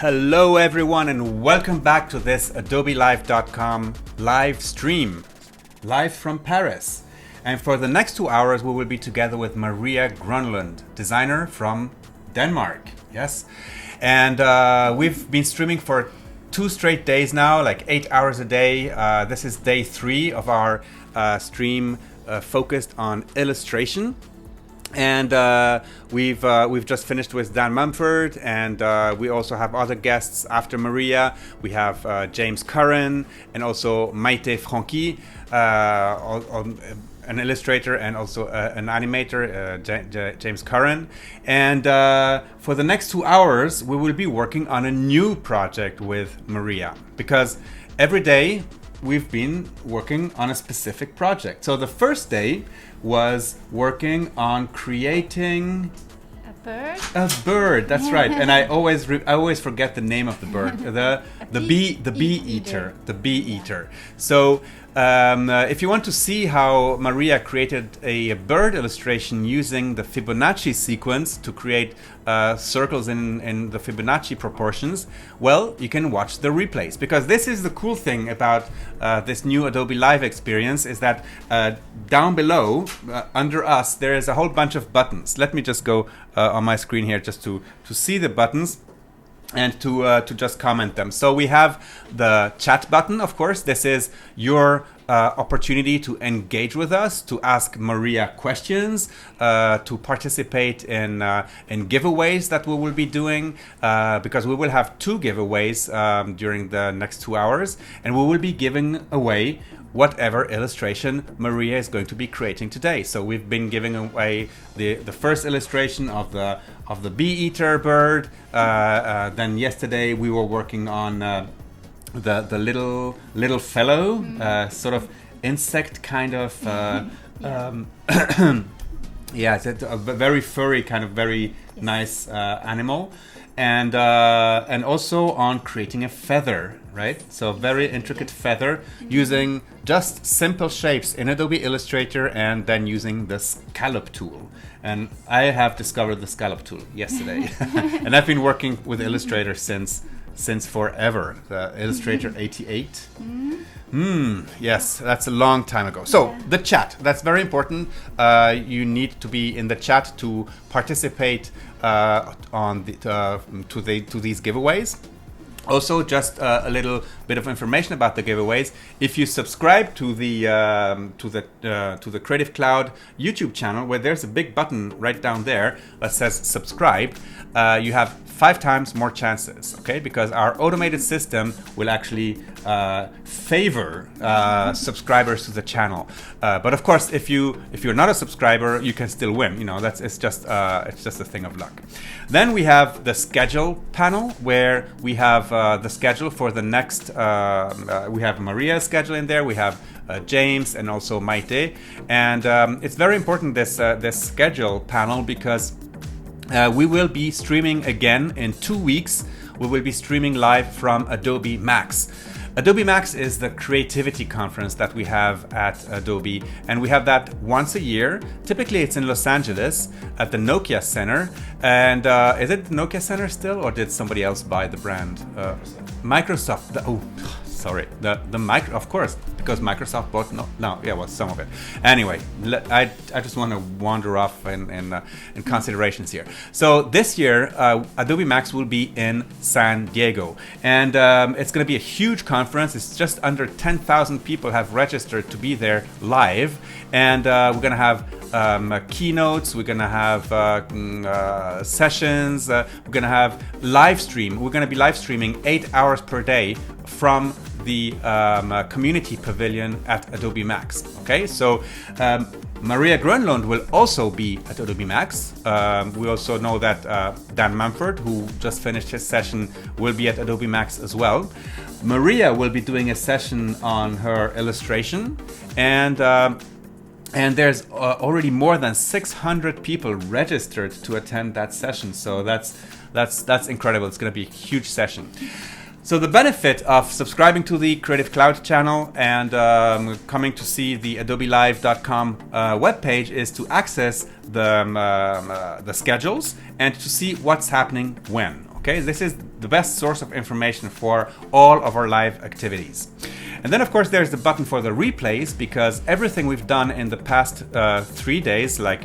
Hello everyone and welcome back to this AdobeLive.com live stream, live from Paris. And for the next 2 hours we will be together with Maria Gronlund, designer from Denmark. Yes, and we've been streaming for 2 straight days now, like 8 hours a day. This is day 3 of our stream focused on illustration. And we've just finished with Dan Mumford, and we also have other guests after Maria. We have James Curran and also Maite Franqui, an illustrator and also an animator, James Curran. And for the next 2 hours, we will be working on a new project with Maria, because every day we've been working on a specific project. So the first day was working on creating a bird. A bird, that's right. And I always forget the name of the bird. The bee eater. So if you want to see how Maria created a bird illustration using the Fibonacci sequence to create circles in the Fibonacci proportions, well, you can watch the replays, because this is the cool thing about this new Adobe Live experience, is that down below, under us, there is a whole bunch of buttons. Let me just go on my screen here just to see the buttons and to just comment them. So we have the chat button, of course. This is your opportunity to engage with us, to ask Maria questions, to participate in giveaways that we will be doing, because we will have 2 giveaways during the next 2 hours, and we will be giving away whatever illustration Maria is going to be creating today. So we've been giving away the first illustration of the bee eater bird. Then yesterday we were working on the little fellow, sort of insect kind of. Yeah, it's a very furry kind of very nice animal. And also on creating a feather, right? So very intricate feather using just simple shapes in Adobe Illustrator, and then using the scallop tool. And I have discovered the scallop tool yesterday, and I've been working with Illustrator since forever. The Illustrator 88. Yes, that's a long time ago. So the chat, that's very important. You need to be in the chat to participate on to these giveaways. Also, just a little bit of information about the giveaways. If you subscribe to the Creative Cloud YouTube channel, where there's a big button right down there that says subscribe, you have 5 times more chances, okay? Because our automated system will actually favor subscribers to the channel. But of course, if you're not a subscriber, you can still win. You know, it's just a thing of luck. Then we have the schedule panel, where we have the schedule for the next. We have Maria's schedule in there. We have James and also Maite, and it's very important, this schedule panel, because we will be streaming again in 2 weeks. We will be streaming live from Adobe Max. Adobe Max is the creativity conference that we have at Adobe, and we have that once a year. Typically it's in Los Angeles at the Nokia Center. And is it the Nokia Center still, or did somebody else buy the brand? Microsoft. The micro, of course, because Microsoft bought some of it. Anyway, I just want to wander off in considerations here. So this year, Adobe Max will be in San Diego, and it's going to be a huge conference. It's just under 10,000 people have registered to be there live, and we're going to have keynotes, we're gonna have sessions, we're gonna have live stream. We're gonna be live streaming 8 hours per day from the community pavilion at Adobe Max. Okay, so Maria Gronlund will also be at Adobe Max. We also know that Dan Mumford, who just finished his session, will be at Adobe Max as well. Maria will be doing a session on her illustration, and there's already more than 600 people registered to attend that session. So that's incredible. It's going to be a huge session. So the benefit of subscribing to the Creative Cloud channel and coming to see the AdobeLive.com webpage is to access the schedules and to see what's happening when. Okay, this is the best source of information for all of our live activities. And then of course there's the button for the replays, because everything we've done in the past 3 days, like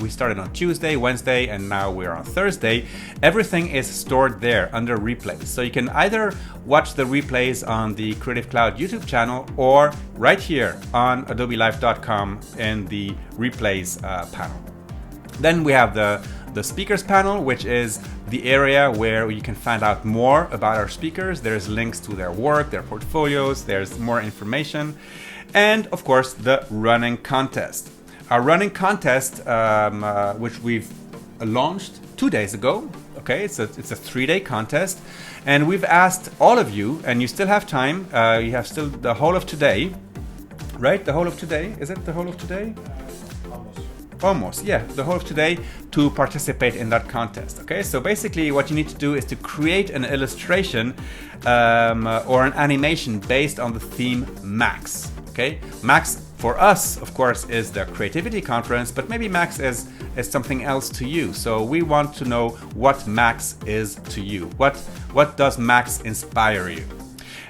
we started on Tuesday, Wednesday, and now we're on Thursday, everything is stored there under replays. So you can either watch the replays on the Creative Cloud YouTube channel or right here on adobelive.com in the replays panel. Then we have the speakers panel, which is the area where you can find out more about our speakers. There's links to their work, their portfolios, there's more information. And of course, the running contest. Our running contest, which we've launched 2 days ago. Okay, it's a 3-day contest. And we've asked all of you, and you still have time, you have still the whole of today, right? The whole of today, is it the whole of today? Almost, yeah, the whole of today to participate in that contest. Okay, so basically what you need to do is to create an illustration or an animation based on the theme Max. Okay, Max for us, of course, is the creativity conference, but maybe Max is something else to you. So we want to know what Max is to you. What does Max inspire you?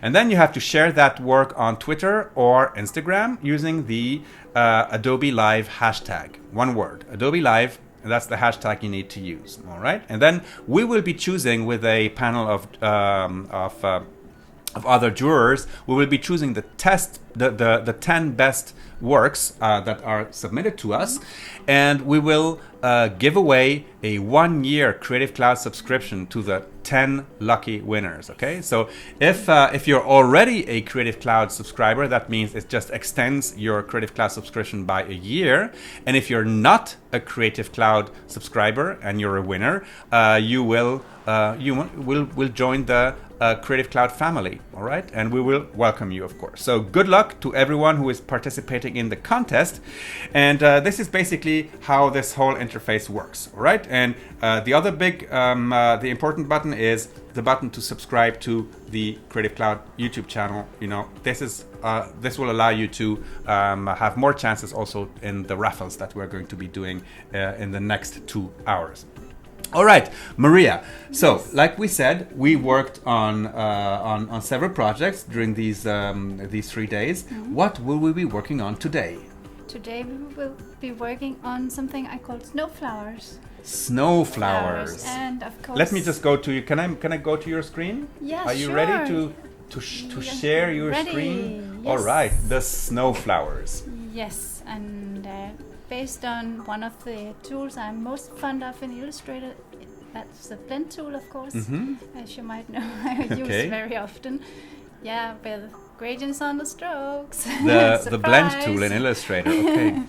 And then you have to share that work on Twitter or Instagram using the Adobe Live hashtag. One word, Adobe Live, and that's the hashtag you need to use. All right, and then we will be choosing with a panel of other jurors. We will be choosing the 10 best works that are submitted to us, and we will give away a 1-year Creative Cloud subscription to the 10 lucky winners. Okay, so if you're already a Creative Cloud subscriber, that means it just extends your Creative Cloud subscription by a year. And if you're not a Creative Cloud subscriber and you're a winner, you will join the Creative Cloud family. All right, and we will welcome you, of course. So good luck to everyone who is participating in the contest. And this is basically how this whole interface works. All right, and the other big, the important button is the button to subscribe to the Creative Cloud YouTube channel. You know, this will allow you to have more chances also in the raffles that we're going to be doing in the next 2 hours. All right, Maria. So, Yes. like we said, we worked on several projects during these 3 days. Mm-hmm. What will we be working on today? Today we will be working on something I call snowflowers. Snowflowers. And of course. Let me just go to you. Can I go to your screen? Yeah, Are you sure. ready to Yeah, share your ready, screen? yes. All right, the snowflowers. Yes, and based on one of the tools I'm most fond of in Illustrator, that's the blend tool, of course, as you might know, I use Okay. very often. Yeah, with gradients on the strokes. The blend Surprise. tool in Illustrator. Okay.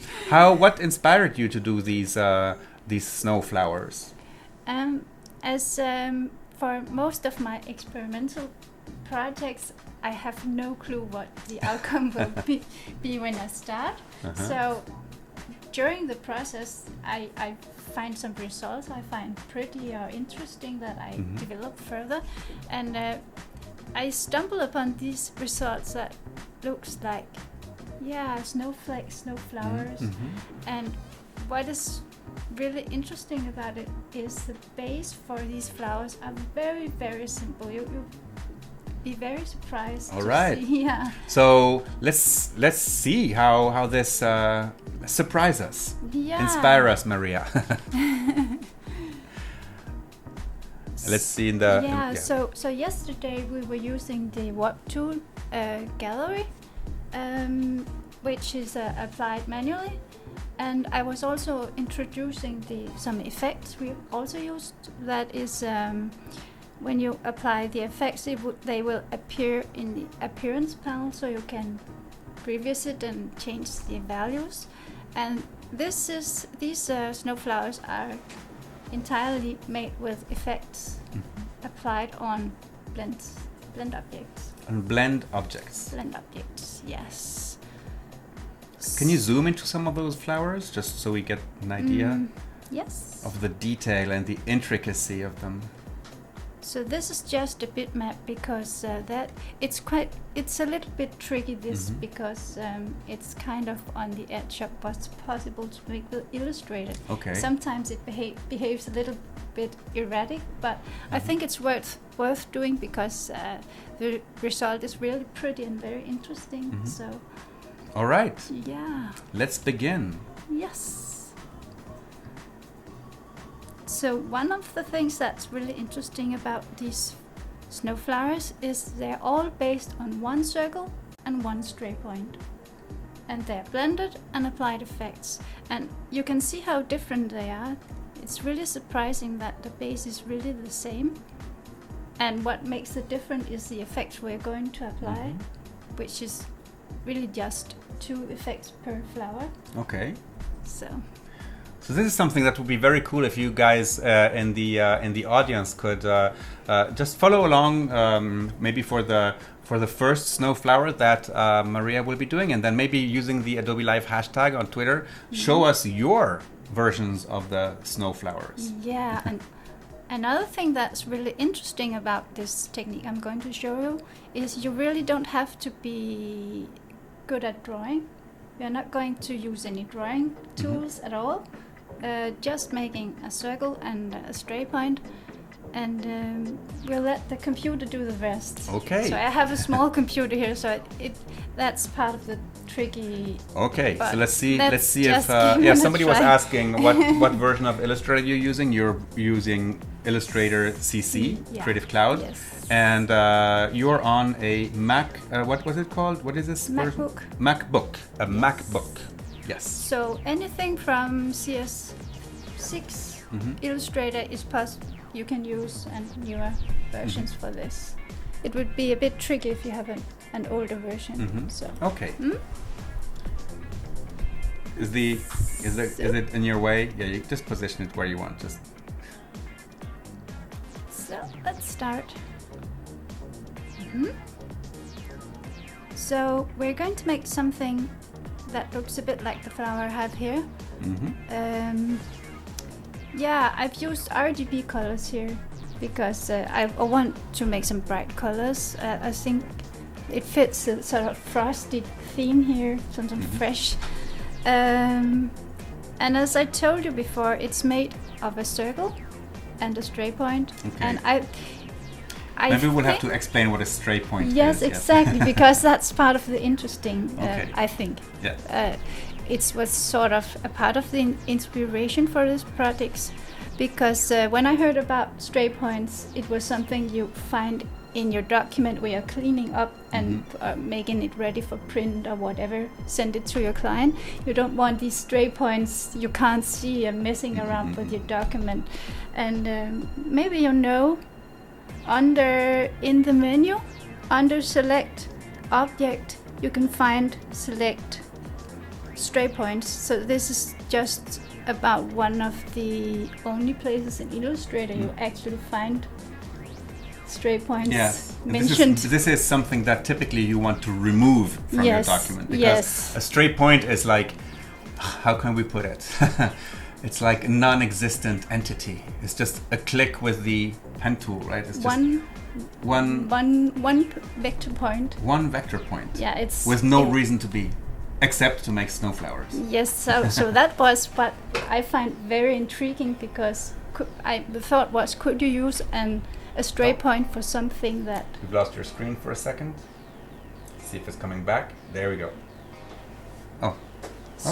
What inspired you to do these snowflowers? For most of my experimental projects, I have no clue what the outcome will be when I start. So during the process, I find some results I find pretty or interesting that I develop further, and I stumble upon these results that looks like, snowflakes, snowflowers, and what is really interesting about it is the base for these flowers are very, very simple. You'll be very surprised. All to right. see. Yeah. So let's see how this surprise us, Yeah. inspire us, Maria. Let's see in the So yesterday we were using the Warp tool gallery, which is applied manually, and I was also introducing some effects we also used. That is, when you apply the effects, they will appear in the appearance panel, so you can revisit and change the values. And these snowflowers are entirely made with effects applied on blend objects. And blend objects. Blend objects, yes. Can you zoom into some of those flowers just so we get an idea Yes. of the detail and the intricacy of them? So this is just a bitmap because it's a little bit tricky this because it's kind of on the edge of what's possible to make with Illustrator. Okay. Sometimes it behaves a little bit erratic, but I think it's worth doing because the result is really pretty and very interesting. So. All right. Yeah. Let's begin. Yes. So one of the things that's really interesting about these snow flowers is they're all based on one circle and one stray point. And they're blended and applied effects. And you can see how different they are. It's really surprising that the base is really the same. And what makes it different is the effects we're going to apply, which is really just 2 effects per flower. Okay. So this is something that would be very cool if you guys in the audience could just follow along, maybe for the first snow flower that Maria will be doing, and then maybe using the Adobe Live hashtag on Twitter, show us your versions of the snow flowers. Yeah, and another thing that's really interesting about this technique I'm going to show you is you really don't have to be good at drawing. You're not going to use any drawing tools at all. Just making a circle and a stray point, and we'll let the computer do the rest. Okay. So I have a small computer here, so that's part of the tricky. Okay. So let's see if somebody was asking what version of Illustrator you're using. You're using Illustrator CC, Creative Cloud. Yes. And you're on a Mac. What was it called? What is this version? MacBook. A MacBook. Yes. So anything from CS6 Illustrator is possible. You can use and newer versions for this. It would be a bit tricky if you have an older version. So. Okay. Is it in your way? Yeah, you just position it where you want. Just. So let's start. So we're going to make something that looks a bit like the flower I have here. Yeah, I've used RGB colors here because I want to make some bright colors. I think it fits a sort of frosty theme here, something fresh. And as I told you before, it's made of a circle and a stray point. Okay. And Maybe we'll have to explain what a stray point is. Yes, exactly, because that's part of the interesting, I think. Yeah. It was sort of a part of the inspiration for this project, because when I heard about stray points, it was something you find in your document where you're cleaning up and making it ready for print or whatever, send it to your client. You don't want these stray points you can't see and messing around with your document. And maybe you know, in the menu, under select object, you can find select stray points. So this is just about one of the only places in Illustrator you actually find stray points mentioned. This is something that typically you want to remove from your document, because a stray point is like, how can we put it? It's like a non-existent entity. It's just a click with the pen tool, right? It's just one vector point. One vector point. Yeah, it's with no reason to be, except to make snow flowers. Yes, so that was what I find very intriguing, because the thought was, could you use a stray point for something that... You've lost your screen for a second. Let's see if it's coming back. There we go.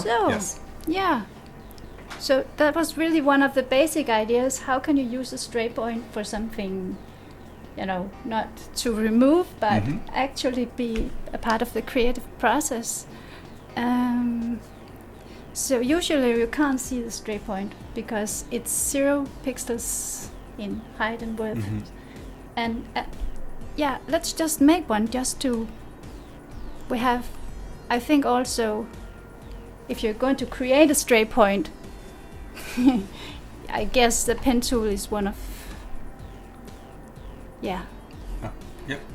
Yes. Yeah. So that was really one of the basic ideas. How can you use a stray point for something, not to remove, but actually be a part of the creative process? So usually you can't see the stray point because it's 0 pixels in height and width. And let's just make one I think also, if you're going to create a stray point, I guess the pen tool is one of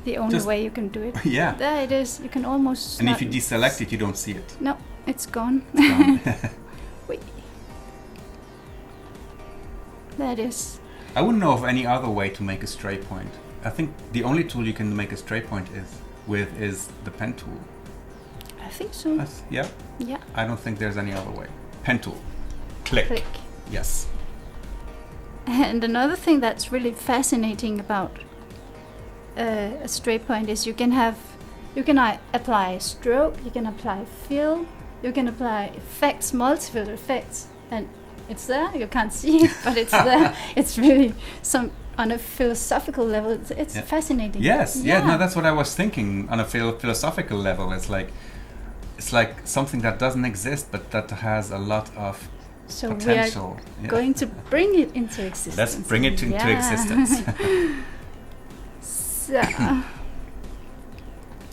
the only way you can do it. There it is. You can almost. And if you deselect it, you don't see it. No, it's gone. It's gone. Wait. There it is. I wouldn't know of any other way to make a stray point. I think the only tool you can make a stray point is the pen tool. I think so. Yeah? Yeah. I don't think there's any other way. Pen tool. Click. Yes. And another thing that's really fascinating about a stray point is you can apply stroke, you can apply fill, you can apply effects, multiple effects, and it's there. You can't see it, but it's there. It's really on a philosophical level. It's fascinating. Yes. Yeah. No, that's what I was thinking. On a philosophical level, it's like something that doesn't exist, but that has a lot of potential. We are going to bring it into existence. Let's bring it into existence. So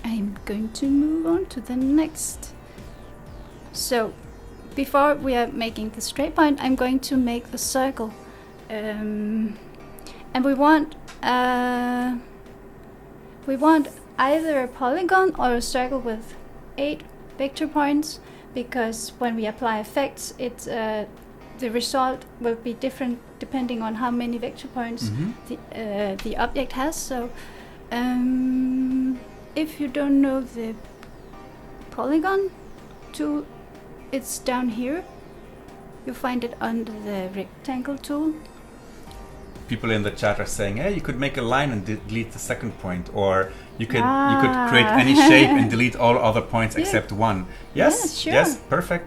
I'm going to move on to the next. So before we are making the straight point, I'm going to make the circle, and we want either a polygon or a circle with 8 vector points, because when we apply effects, the result will be different depending on how many vector points the object has. So if you don't know the polygon tool, it's down here. You find it under the rectangle tool. People in the chat are saying, "Hey, you could make a line and delete the second point, or you could create any shape and delete all other points except one." Yes, yeah, sure. Yes, perfect.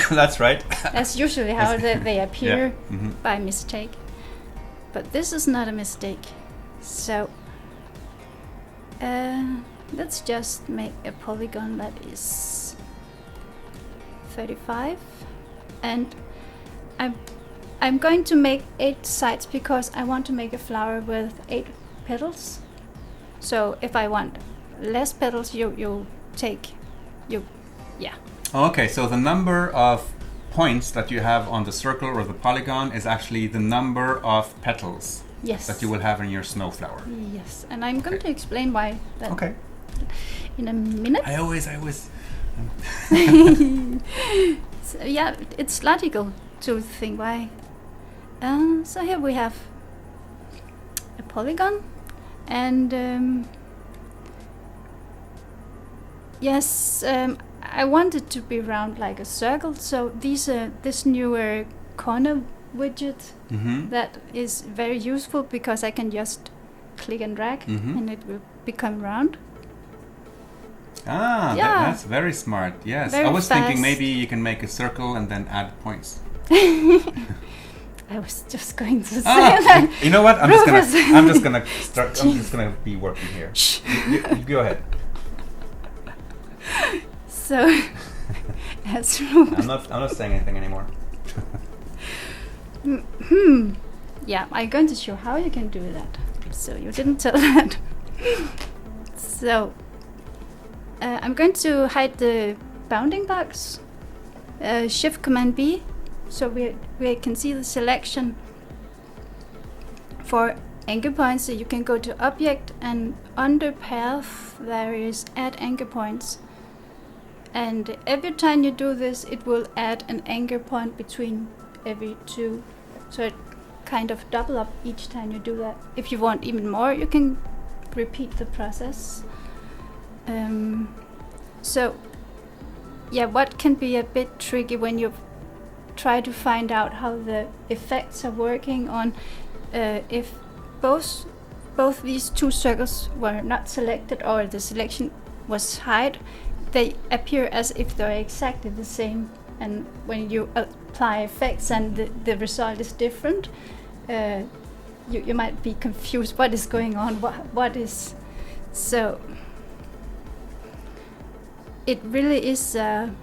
That's right. That's usually how they appear by mistake. But this is not a mistake. So let's just make a polygon that is 35, and I'm going to make 8 sides because I want to make a flower with 8 petals. So if I want less petals, you take. Okay, so the number of points that you have on the circle or the polygon is actually the number of petals that you will have in your snow flower. Yes, and I'm going to explain why that in a minute. I always So, yeah, it's logical to think why. So here we have a polygon, and I want it to be round like a circle. So this newer corner widget that is very useful because I can just click and drag and it will become round. That's very smart. Yes, very I was fast. thinking maybe you can make a circle and then add points. I was just going to say that. You know what? I'm just gonna be working here. You go ahead. So, I'm not saying anything anymore. Yeah, I'm going to show how you can do that. So you didn't tell that. So I'm going to hide the bounding box. Shift Command B, so we can see the selection for anchor points. So you can go to Object, and under Path there is Add Anchor Points. And every time you do this, it will add an anchor point between every 2. So it kind of double up each time you do that. If you want even more, you can repeat the process. So yeah, what can be a bit tricky when you try to find out how the effects are working on if both these 2 circles were not selected or the selection was hide, they appear as if they're exactly the same, and when you apply effects and the result is different, you might be confused what is going on, what is. So it really is the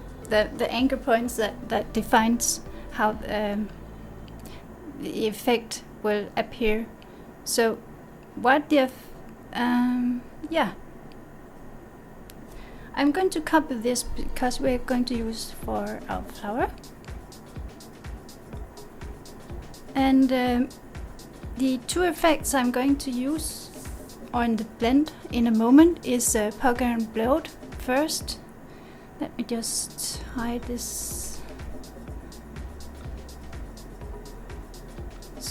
anchor points that defines how the effect will appear. So what the I'm going to copy this because we're going to use for our flower. And the 2 effects I'm going to use on the blend in a moment is Polygon and bloat first. Let me just hide this.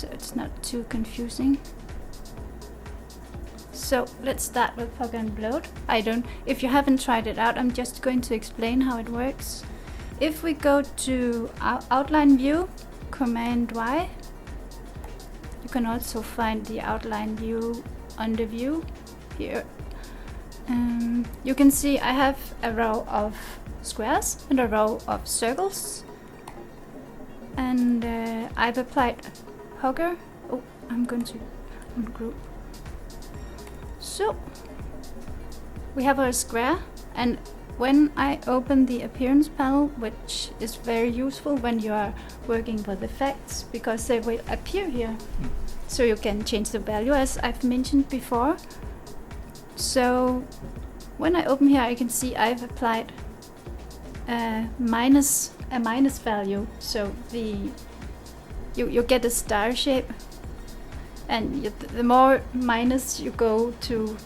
so it's not too confusing. So let's start with Polygon bloat. If you haven't tried it out, I'm just going to explain how it works. If we go to our outline view, Command Y, you can also find the outline view under view here. You can see I have a row of squares and a row of circles, and I've applied hover. Oh, I'm going to ungroup. So we have our square, and when I open the appearance panel, which is very useful when you are working with effects, because they will appear here, so you can change the value as I've mentioned before. So when I open here, I can see I've applied a minus value, so you get a star shape, and the more minus you go to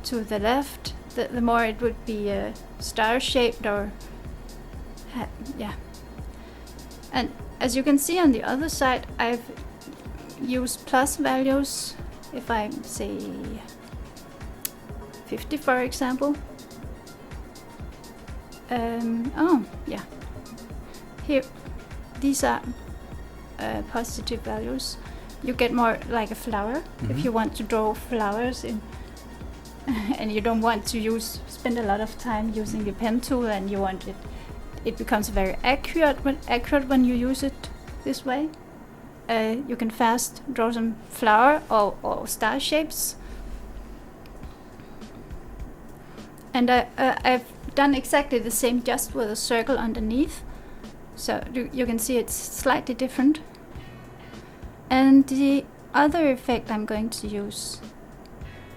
the left, the more it would be star shaped, or yeah. And as you can see on the other side, I've used plus values. If I say 50, for example. Oh yeah, here these are positive values. You get more like a flower if you want to draw flowers in, and you don't want to spend a lot of time using the pen tool, and you want it becomes very accurate when you use it this way. You can fast draw some flower or star shapes. And I've done exactly the same, just with a circle underneath. So you can see it's slightly different. And the other effect I'm going to use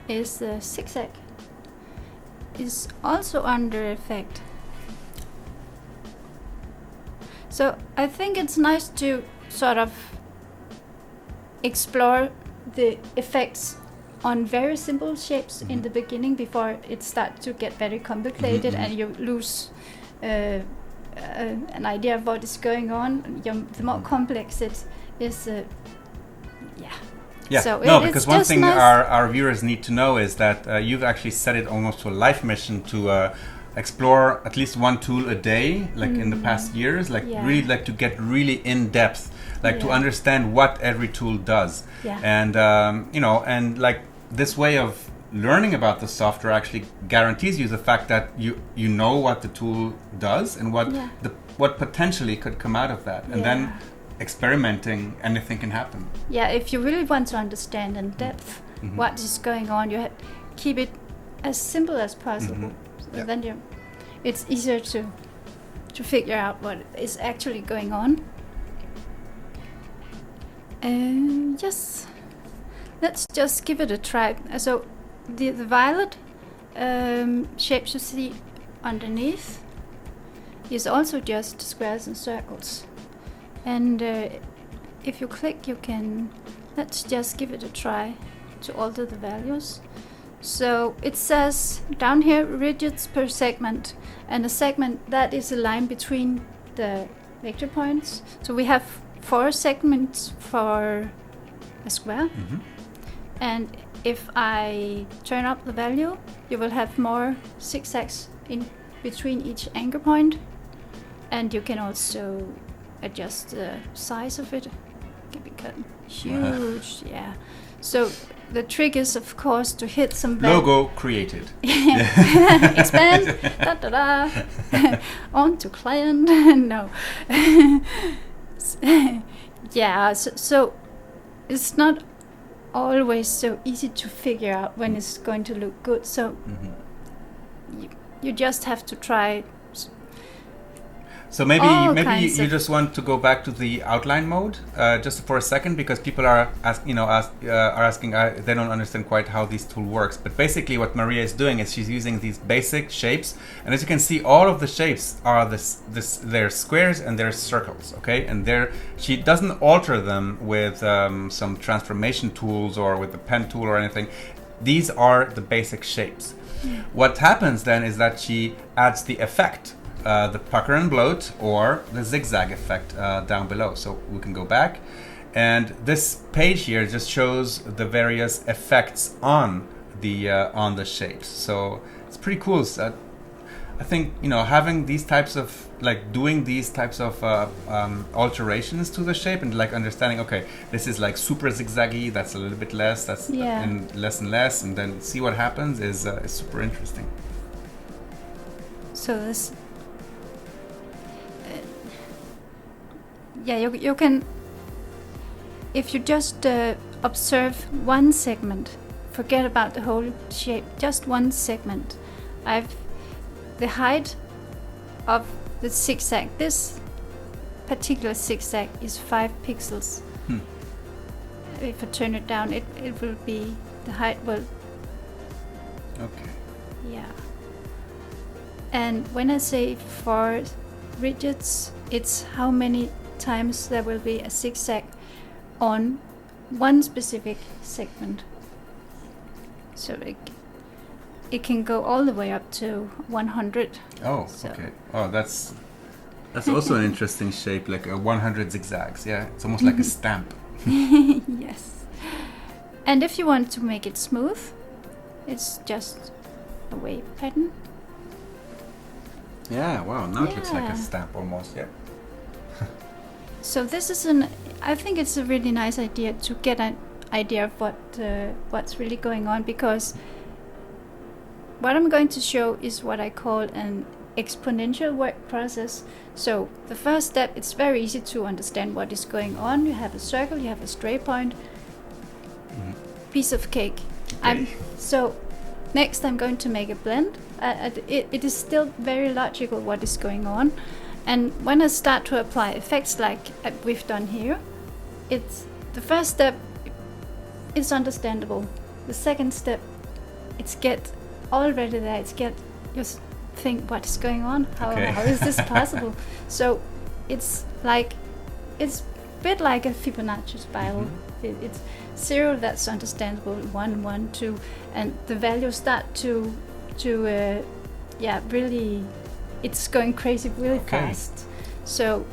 is the Zigzag. Is also under effect. So I think it's nice to sort of explore the effects on very simple shapes in the beginning, before it starts to get very complicated and you lose an idea of what is going on. The more complex it is, yeah. So no, because one thing our viewers need to know is that you've actually set it almost to a life mission to explore at least one tool a day, like in the past years, really like to get really in depth, like to understand what every tool does. And and like this way of learning about the software actually guarantees you the fact that you know what the tool does and what potentially could come out of that, and then experimenting, anything can happen. Yeah, if you really want to understand in depth what is going on, you keep it as simple as possible. So then it's easier to figure out what is actually going on. Yes, let's just give it a try. So the violet shapes you see underneath is also just squares and circles. And if you click, let's just give it a try to alter the values. So it says down here rigits per segment, and a segment, that is a line between the vector points. So we have 4 segments for a square. And if I turn up the value, you will have more zigzags in between each anchor point, and you can also adjust the size of it. It can become huge. So the trick is, of course, to hit some logo created. Expand. On to client. No. So it's not always so easy to figure out when it's going to look good. So you just have to try. So maybe you just want to go back to the outline mode just for a second, because people are asking they don't understand quite how this tool works. But basically what Maria is doing is she's using these basic shapes, and as you can see, all of the shapes are they're squares and they're circles, okay? And she doesn't alter them with some transformation tools or with the pen tool or anything. These are the basic shapes. What happens then is that she adds the effect, the pucker and bloat or the zigzag effect down below. So we can go back, And this page here just shows the various effects on the shapes. So it's pretty cool. So I think, you know, having these types of, like, doing these types of alterations to the shape and like understanding, okay, this is like super zigzaggy, that's a little bit less, that's and less, and then see what happens is super interesting. So this, you can, if you just observe one segment, forget about the whole shape, just one segment. The height of the zigzag, this particular zigzag is 5 pixels. If I turn it down, it will be, the height will... Okay. Yeah. And when I say for widgets, it's how many times there will be a zigzag on one specific segment. So it can go all the way up to 100. Oh, so. Okay. Oh, that's also an interesting shape, like a 100 zigzags. Yeah, it's almost like a stamp. Yes. And if you want to make it smooth, it's just a wave pattern. Yeah, wow, now it looks like a stamp almost, yeah. So this is I think it's a really nice idea to get an idea of what's really going on, because what I'm going to show is what I call an exponential work process. So the first step, it's very easy to understand what is going on. You have a circle, you have a stray point, piece of cake. Okay. So next I'm going to make a blend. It is still very logical what is going on. And when I start to apply effects like we've done here, it's the first step, it's understandable. The second step, it's get already there, it's get just think what is going on, how is this possible? So it's a bit like a Fibonacci spiral. It's 0, that's understandable, 1, 1, 2, and the values start to really, it's going crazy really fast. So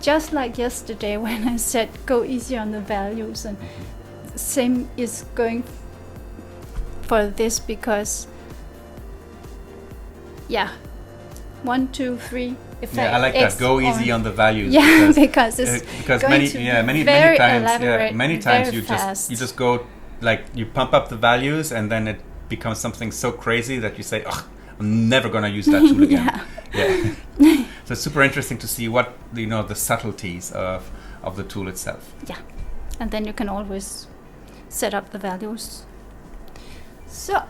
just like yesterday when I said go easy on the values, and same is going for this, because 1, 2, 3 effect. Yeah, I like that. Go easy on the values. Yeah, because it's because going many times you just go, like, you pump up the values and then it becomes something so crazy that you say, "Ugh, I'm never gonna use that tool again." Yeah. So it's super interesting to see what the subtleties of the tool itself. Yeah, and then you can always set up the values. So,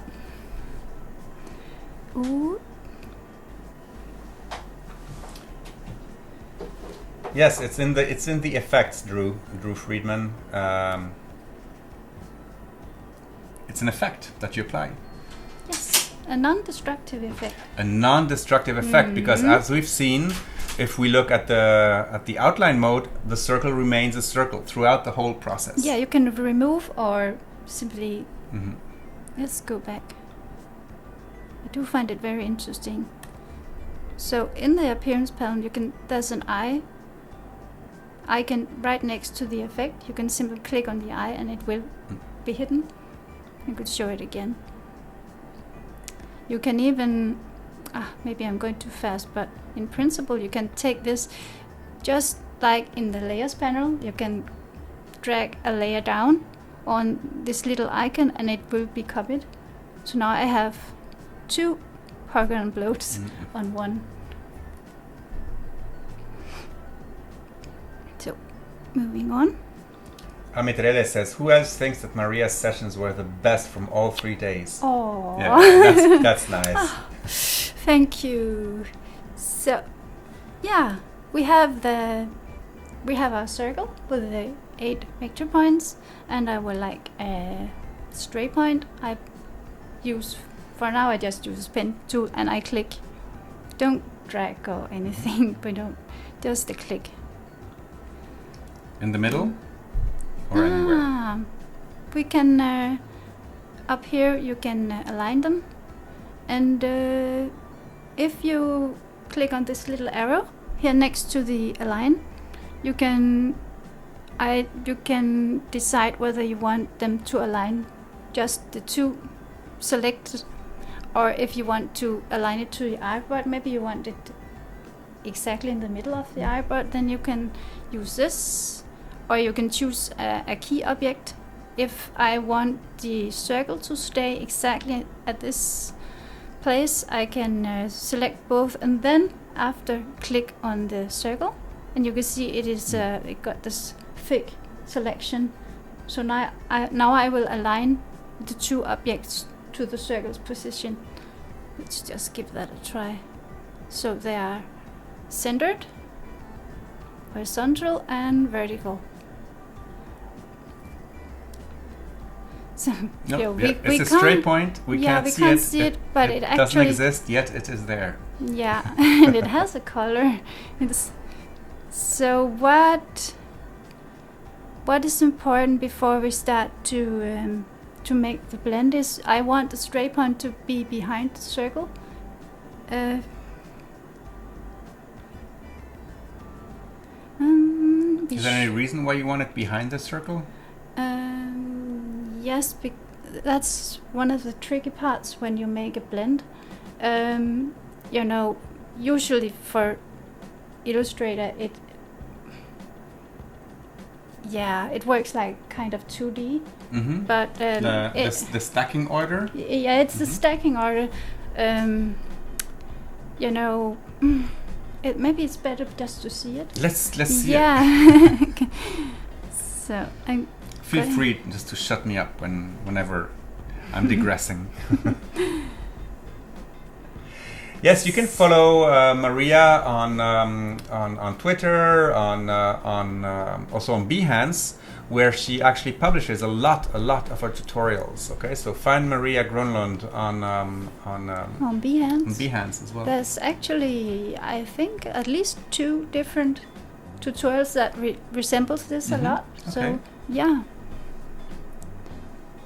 Yes, it's in the effects, Drew Friedman. It's an effect that you apply. Yes, a non-destructive effect. A non-destructive effect, because as we've seen, if we look at the outline mode, the circle remains a circle throughout the whole process. Yeah, you can remove or simply. Let's go back. I do find it very interesting. So in the appearance panel, there's an eye icon right next to the effect. You can simply click on the eye and it will be hidden. I could show it again. You can even, maybe I'm going too fast, but in principle you can take this, just like in the layers panel, you can drag a layer down on this little icon and it will be copied. So now I have 2 Polygon bloats on one. So, moving on. Amit Rele says, who else thinks that Maria's sessions were the best from all 3 days? Oh, yeah, that's nice. Thank you. So, yeah, we have our circle with the 8 vector points, and I would like a stray point. For now I just use pen tool and I click. Don't drag or anything, but just a click. In the middle? Or anywhere? We can, up here you can align them, and if you click on this little arrow here next to the align, you can you can decide whether you want them to align just the two selected, or if you want to align it to the artboard. Maybe you want it exactly in the middle of the artboard, then you can use this, or you can choose a key object. If I want the circle to stay exactly at this place, I can select both, and then after click on the circle, and you can see it is it got this thick selection. So now I will align the two objects to the circle's position. Let's just give that a try. So they are centered, horizontal and vertical. So it's a straight point. We can't see it, but it actually doesn't exist yet. It is there. Yeah, and it has a color. So what is important before we start to make the blend is I want the straight point to be behind the circle. Is there any reason why you want it behind the circle? Yes, that's one of the tricky parts when you make a blend. You know, usually for Illustrator, it works like kind of 2D. Mm-hmm. But the stacking order. Yeah, it's the stacking order. You know, maybe it's better just to see it. Let's see it. Yeah. So feel free just to shut me up whenever I'm digressing. Yes, you can follow Maria on Twitter, also on Behance, where she actually publishes a lot of her tutorials. Okay, so find Maria Gronlund on Behance. On Behance as well. There's actually, I think, at least 2 different tutorials that resembles this a lot. Okay. So yeah.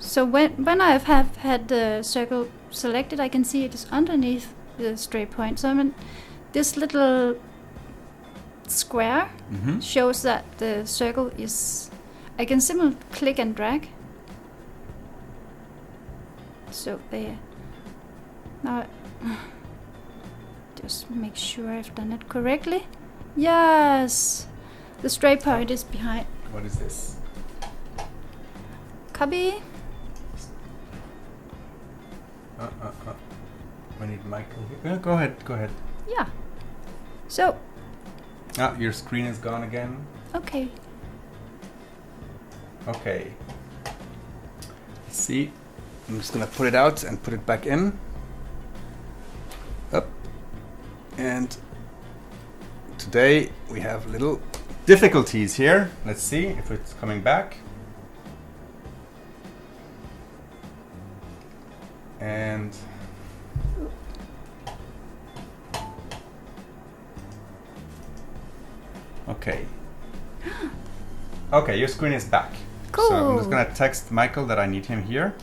So when I have had the circle selected, I can see it is underneath the straight point. So I mean, this little square shows that the circle is. I can simply click and drag. So there. Now, just make sure I've done it correctly. Yes, the straight point is behind. What is this? Copy. We need Michael here. Go ahead. Yeah. So. Your screen is gone again. Okay. Okay. Let's see. I'm just gonna put it out and put it back in. Up. And today we have little difficulties here. Let's see if it's coming back. And okay. Okay, your screen is back. Cool. So I'm just gonna text Michael that I need him here.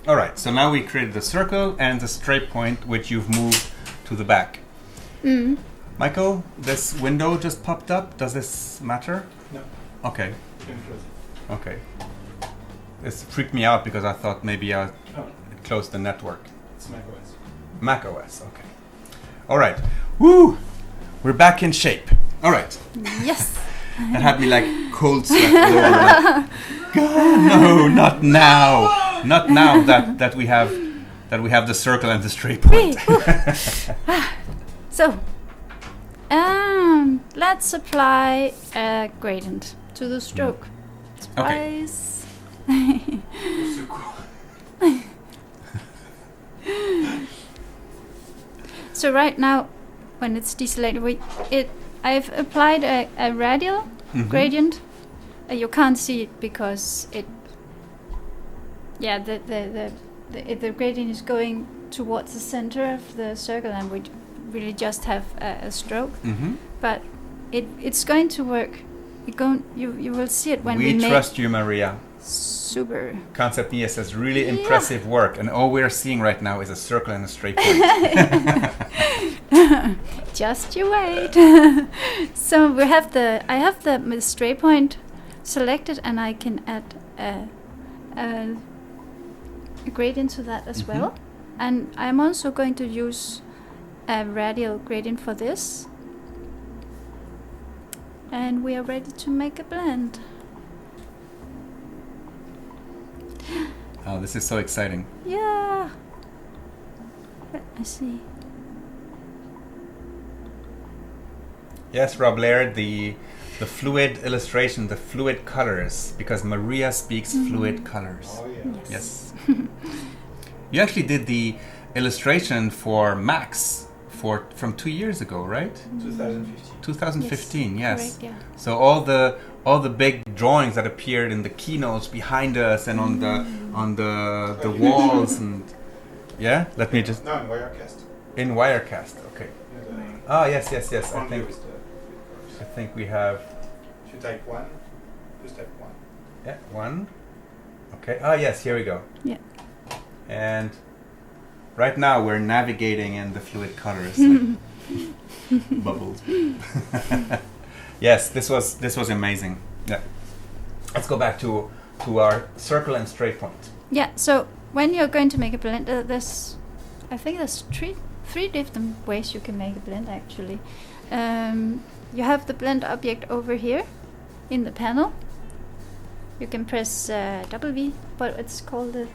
All right, so now we created the circle and the straight point, which you've moved to the back. Michael, this window just popped up. Does this matter? No. Okay. Okay. This freaked me out because I thought maybe I closed the network. It's macOS. macOS, okay. All right. Woo! We're back in shape. All right. Yes. That had me like cold sweat all over. Like, God, no, not now. Not now that we have the circle and the straight point. So, let's apply a gradient to the stroke. Surprise. So cool. So right now, when it's deselected, I've applied a radial gradient. You can't see it because the gradient is going towards the center of the circle, and we really just have a stroke. But it's going to work. You will see it when we trust you, Maria. super. Concept Mia says really impressive work, and all we're seeing right now is a circle and a straight point. Just you wait. So we have I have the straight point selected, and I can add a gradient to that as well. And I'm also going to use a radial gradient for this. And we are ready to make a blend. Oh, this is so exciting. Yeah. Let me see. Yes, Rob Laird, the fluid illustration, the fluid colors, because Maria speaks fluid colors. Oh, yeah. Yes. You actually did the illustration for Max from 2 years ago, right? 2015. 2015, yes. Correct, yeah. So all the big drawings that appeared in the keynotes behind us and on the walls and yeah. Let me just No, in Wirecast. in Wirecast. Okay. Ah, yes. I think we have. If you type 1, just type 1. Yeah, 1. Okay. Ah, yes. Here we go. Yeah. And right now we're navigating in the fluid colors, like bubbles. Yes, this was amazing. Yeah. Let's go back to our circle and straight point. Yeah, so when you're going to make a blend, I think there's three different ways you can make a blend actually. You have the blend object over here in the panel. You can press W, but it's called a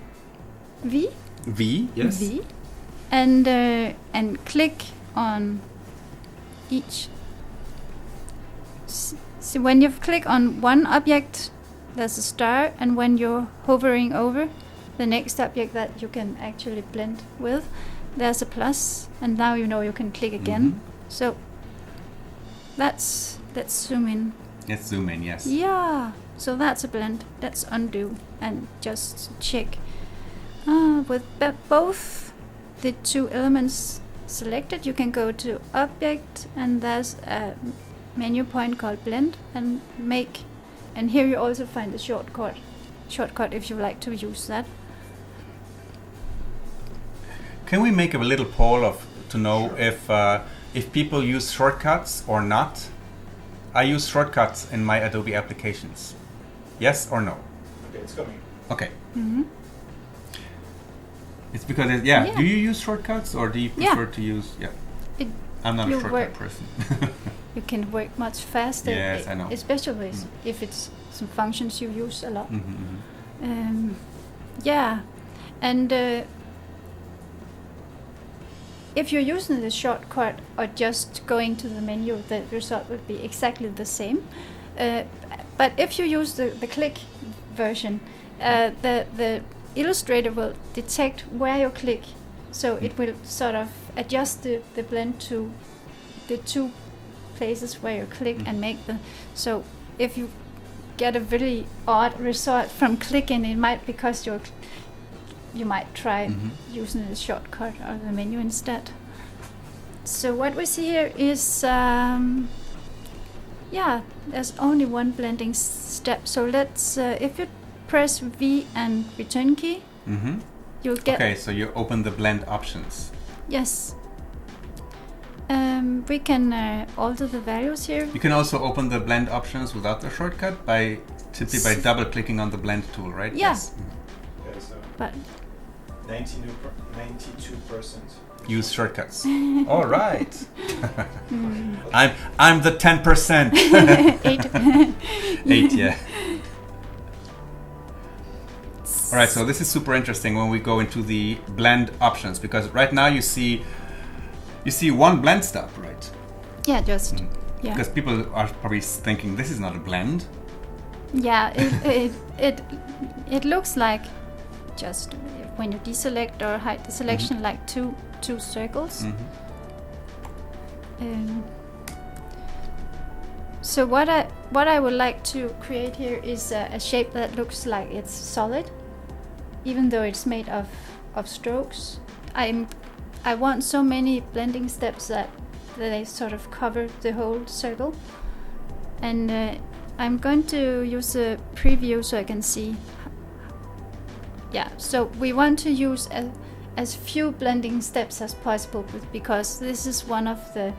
V. V, yes. V, and click on each. So when you click on one object, there's a star, and when you're hovering over the next object that you can actually blend with, there's a plus, and now you know you can click again. So let's zoom in. Let's zoom in, yes. Yeah, so that's a blend. Let's undo and just check. With both the two elements selected, you can go to Object, and there's a menu point called Blend, and make. And here you also find the shortcut if you like to use that. Can we make a little poll to know if people use shortcuts or not? I use shortcuts in my Adobe applications. Yes or no? Okay, it's coming. Okay. It's because Yeah. Do you use shortcuts or do you prefer to use? Yeah. I'm not a shortcut person. You can work much faster. Yes, I know. Especially if it's some functions you use a lot. Yeah, and if you're using the shortcut or just going to the menu, the result would be exactly the same. But if you use the click version, the Illustrator will detect where you click, so it will sort of adjust the blend to the two places where you click and make the. So if you get a really odd result from clicking, it might because you might try using the shortcut or the menu instead. So what we see here is there's only one blending step. So let's if you press V and return key, you'll get. Okay, so you open the blend options. Yes. We can alter the values here. You can also open the blend options without the shortcut by simply by double clicking on the blend tool, right? Yeah. Yes. Okay, so But 92%. Use shortcuts. All right. I'm the 10%. 8, yeah. All right, so this is super interesting when we go into the blend options, because right now you see one blend step, right? Yeah, just yeah. Because people are probably thinking this is not a blend. Yeah, it looks like just when you deselect or hide the selection, like two circles. So what I would like to create here is a shape that looks like it's solid, even though it's made of strokes. I want so many blending steps that they sort of cover the whole circle, and I'm going to use a preview so I can see. Yeah, so we want to use as few blending steps as possible because this is one of the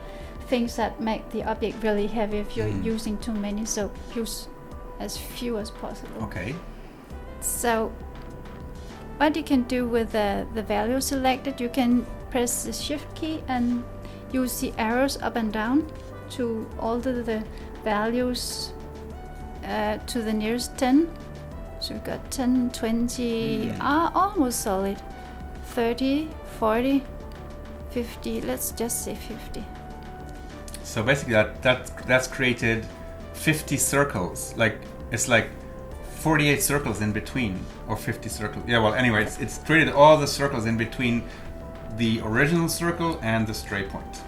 things that make the object really heavy if you're using too many, so use as few as possible. Okay. So what you can do with the value selected, you can press the shift key and use the arrows up and down to alter the values to the nearest 10. So we've got 10, 20, almost solid. 30, 40, 50, let's just say 50. So basically that's created 50 circles. Like it's like 48 circles in between, or 50 circles. Yeah, well anyway, it's created all the circles in between the original circle and the stray point.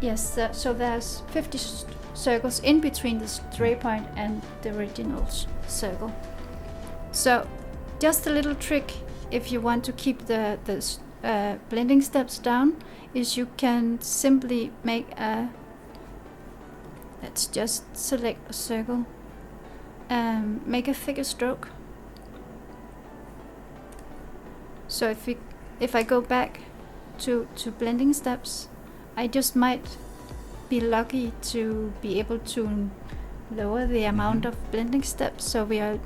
Yes, so there's 50 circles in between the stray point and the original circle. So just a little trick if you want to keep the blending steps down is you can simply make let's just select a circle, make a thicker stroke. So if I go back to blending steps, I just might be lucky to be able to lower the amount of blending steps, so we are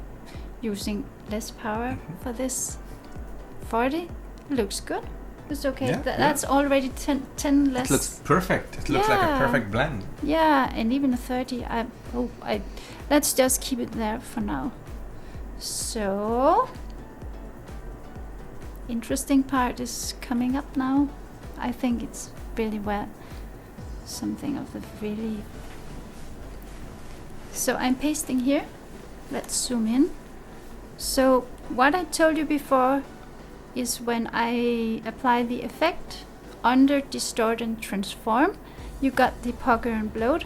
using less power for this. 40 looks good. It's okay. Yeah, That's already 10 less. It looks perfect. It looks like a perfect blend. Yeah, and even a 30. Let's just keep it there for now. So, interesting part is coming up now. I think it's really where something of the really. So I'm pasting here. Let's zoom in. So what I told you before is when I apply the effect under distort and transform, you got the pucker and bloat.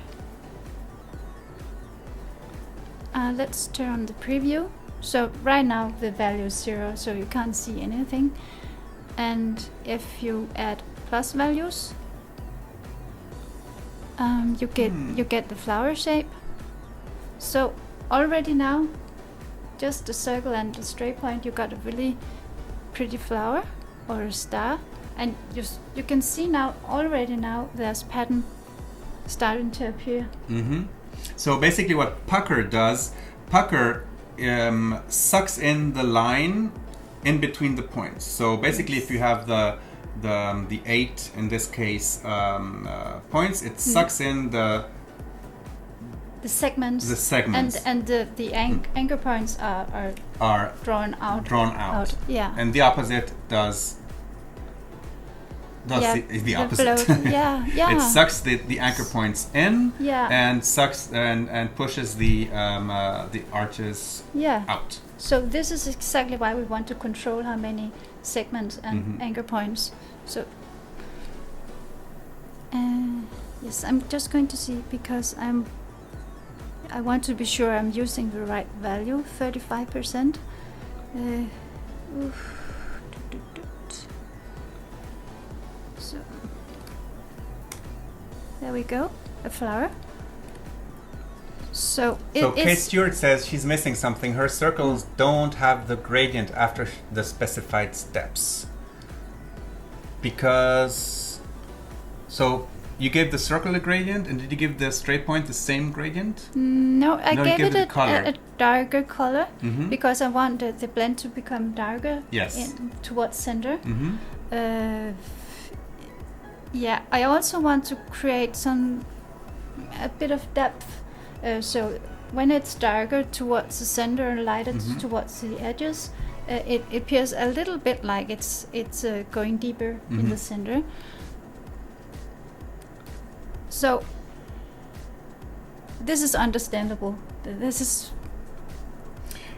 Let's turn on the preview. So right now the value is 0, so you can't see anything. And if you add plus values, you get the flower shape. So already now, just the circle and the stray point, you got a really pretty flower or a star, and you can see now already now there's pattern starting to appear. So basically, what pucker does, pucker sucks in the line in between the points. So basically, if you have the 8 in this case points, it sucks in the segments. The segments. And the anchor points are drawn out. Yeah. And the opposite does the opposite. It sucks the anchor points in and sucks and pushes the arches out. So this is exactly why we want to control how many segments and anchor points. So yes, I'm just going to see because I want to be sure I'm using the right value, 35%. So there we go, a flower. So Kate Stewart says she's missing something. Her circles don't have the gradient after the specified steps. Because you gave the circle a gradient, and did you give the stray point the same gradient? No, I gave it a darker color because I want the blend to become darker towards center. Yeah, I also want to create a bit of depth. So when it's darker towards the center and lighter towards the edges, it appears a little bit like it's going deeper in the center. So this is understandable. This is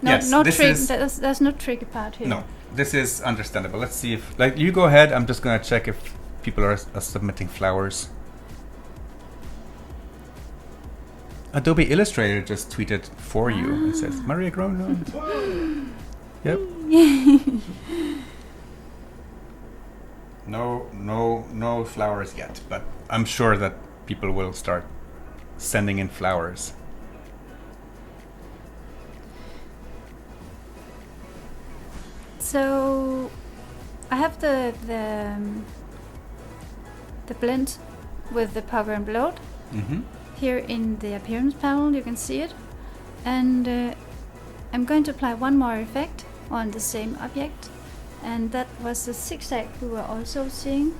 there's no tricky part here. No, this is understandable. Let's see if you go ahead. I'm just gonna check if people are submitting flowers. Adobe Illustrator just tweeted for you. It says Maria Gronlund. Yep. No flowers yet, but I'm sure that people will start sending in flowers. So I have the blend with the powder and bloat. Here in the appearance panel you can see it, and I'm going to apply one more effect on the same object, and that was the zigzag we were also seeing.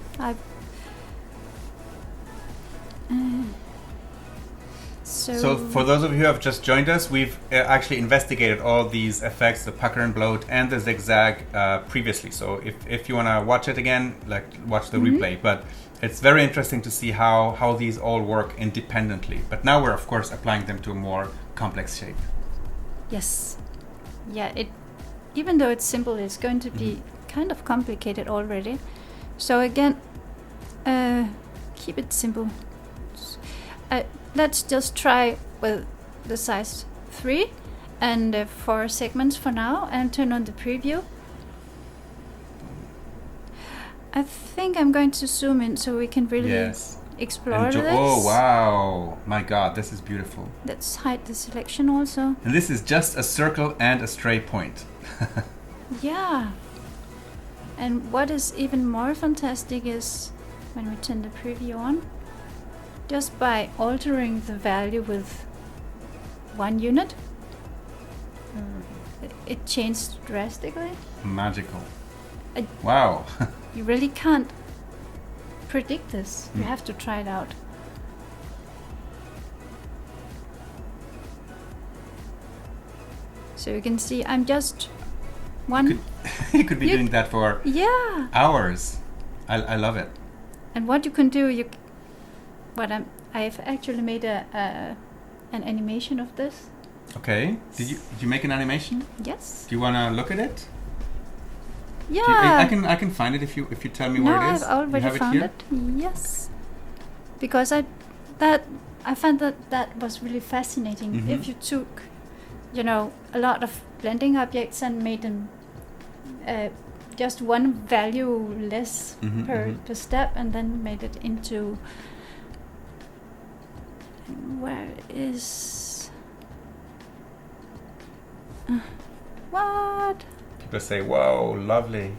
So for those of you who have just joined us, we've actually investigated all these effects, the pucker and bloat and the zigzag previously. So if you want to watch it again, like watch the replay. But it's very interesting to see how these all work independently. But now we're of course applying them to a more complex shape. Yes. Yeah, even though it's simple, it's going to be kind of complicated already. So again, keep it simple. Let's just try with the size 3 and 4 segments for now, and turn on the preview. I think I'm going to zoom in so we can really explore this. Oh wow, my god, this is beautiful. Let's hide the selection also. And this is just a circle and a stray point. Yeah. And what is even more fantastic is when we turn the preview on, just by altering the value with 1 unit, it changed drastically. Magical. Wow. You really can't predict this. You have to try it out. So you can see I'm just one. You could be doing that for hours. I love it. And what you can do, I've actually made an animation of this. Okay. Did you make an animation? Yes. Do you want to look at it? Yeah. I can find it if you tell me where it is. I've already found it. Yes. Because I found that was really fascinating. If you took, a lot of blending objects and made them just one value less per step, and then made it into, where is what? People say, "Whoa, lovely."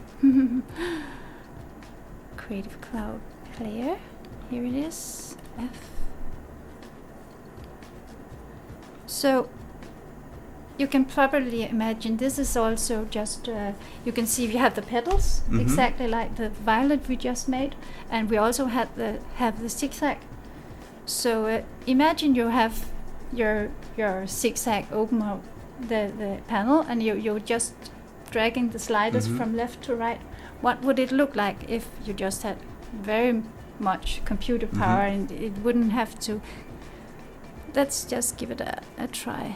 Creative Cloud player. Here it is. F. So you can probably imagine this is also just, you can see we have the petals, exactly like the violet we just made, and we also have the zigzag. So imagine you have your zigzag open out the panel, and you're just dragging the sliders from left to right. What would it look like if you just had very much computer power and it wouldn't have to? Let's just give it a try.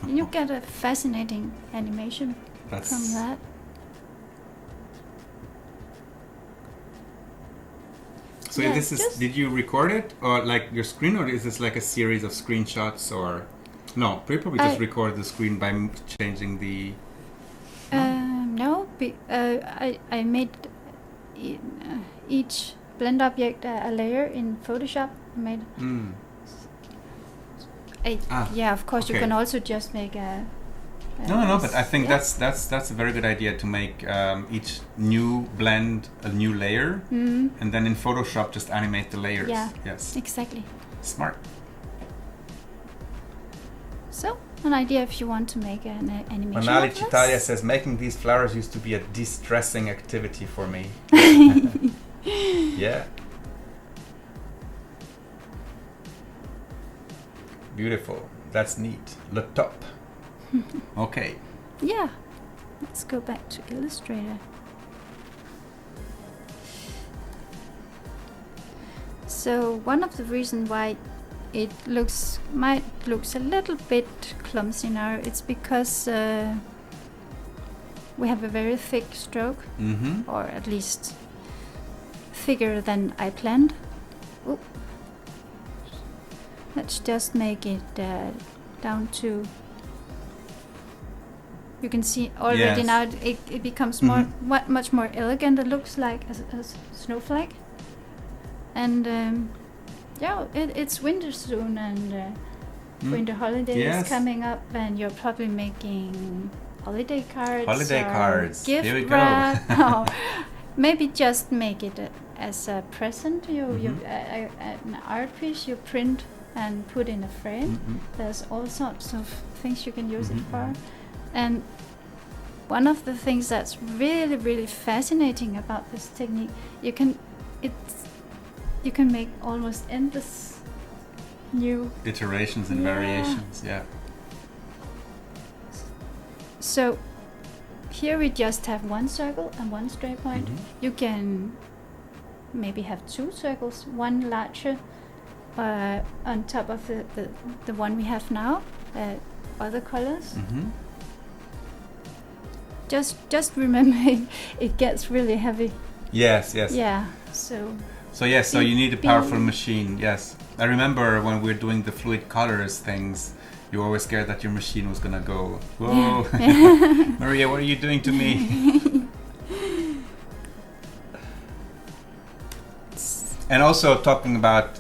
You get a fascinating animation from that. So this is, did you record it, or like your screen, or is this like a series of screenshots, or no? We probably just record the screen by changing the. No, I made each blend object a layer in Photoshop. I made. Yeah, of course you can also just make a. No, but I think that's a very good idea to make each new blend a new layer, and then in Photoshop just animate the layers. Yeah. Yes. Exactly. Smart. So, an idea if you want to make an animation. Manali Chitalia says, making these flowers used to be a de-stressing activity for me. Yeah. Beautiful. That's neat. Le top. Okay. Yeah. Let's go back to Illustrator. So one of the reasons why it might looks a little bit clumsy now, it's because we have a very thick stroke, or at least thicker than I planned. Ooh. Let's just make it down to. You can see already now it becomes much more elegant. It looks like a snowflake, and it's winter soon, and Winter holiday Yes. is coming up, and you're probably making holiday cards. Holiday or cards. Gift Here we go. wrap. Or maybe just make it as a present. An art piece you print and put in a frame. There's all sorts of things you can use it for. And one of the things that's really, really fascinating about this technique, you can make almost endless new Iterations and variations. Yeah. So here we just have one circle and one straight point. You can maybe have two circles, one larger on top of the one we have now, other colors. Just remember it gets really heavy. Yes. Yeah, so yes, so you need a powerful machine. Yes, I remember when we were doing the fluid colors things, you were always scared that your machine was gonna go, whoa. Maria, what are you doing to me? And also talking about,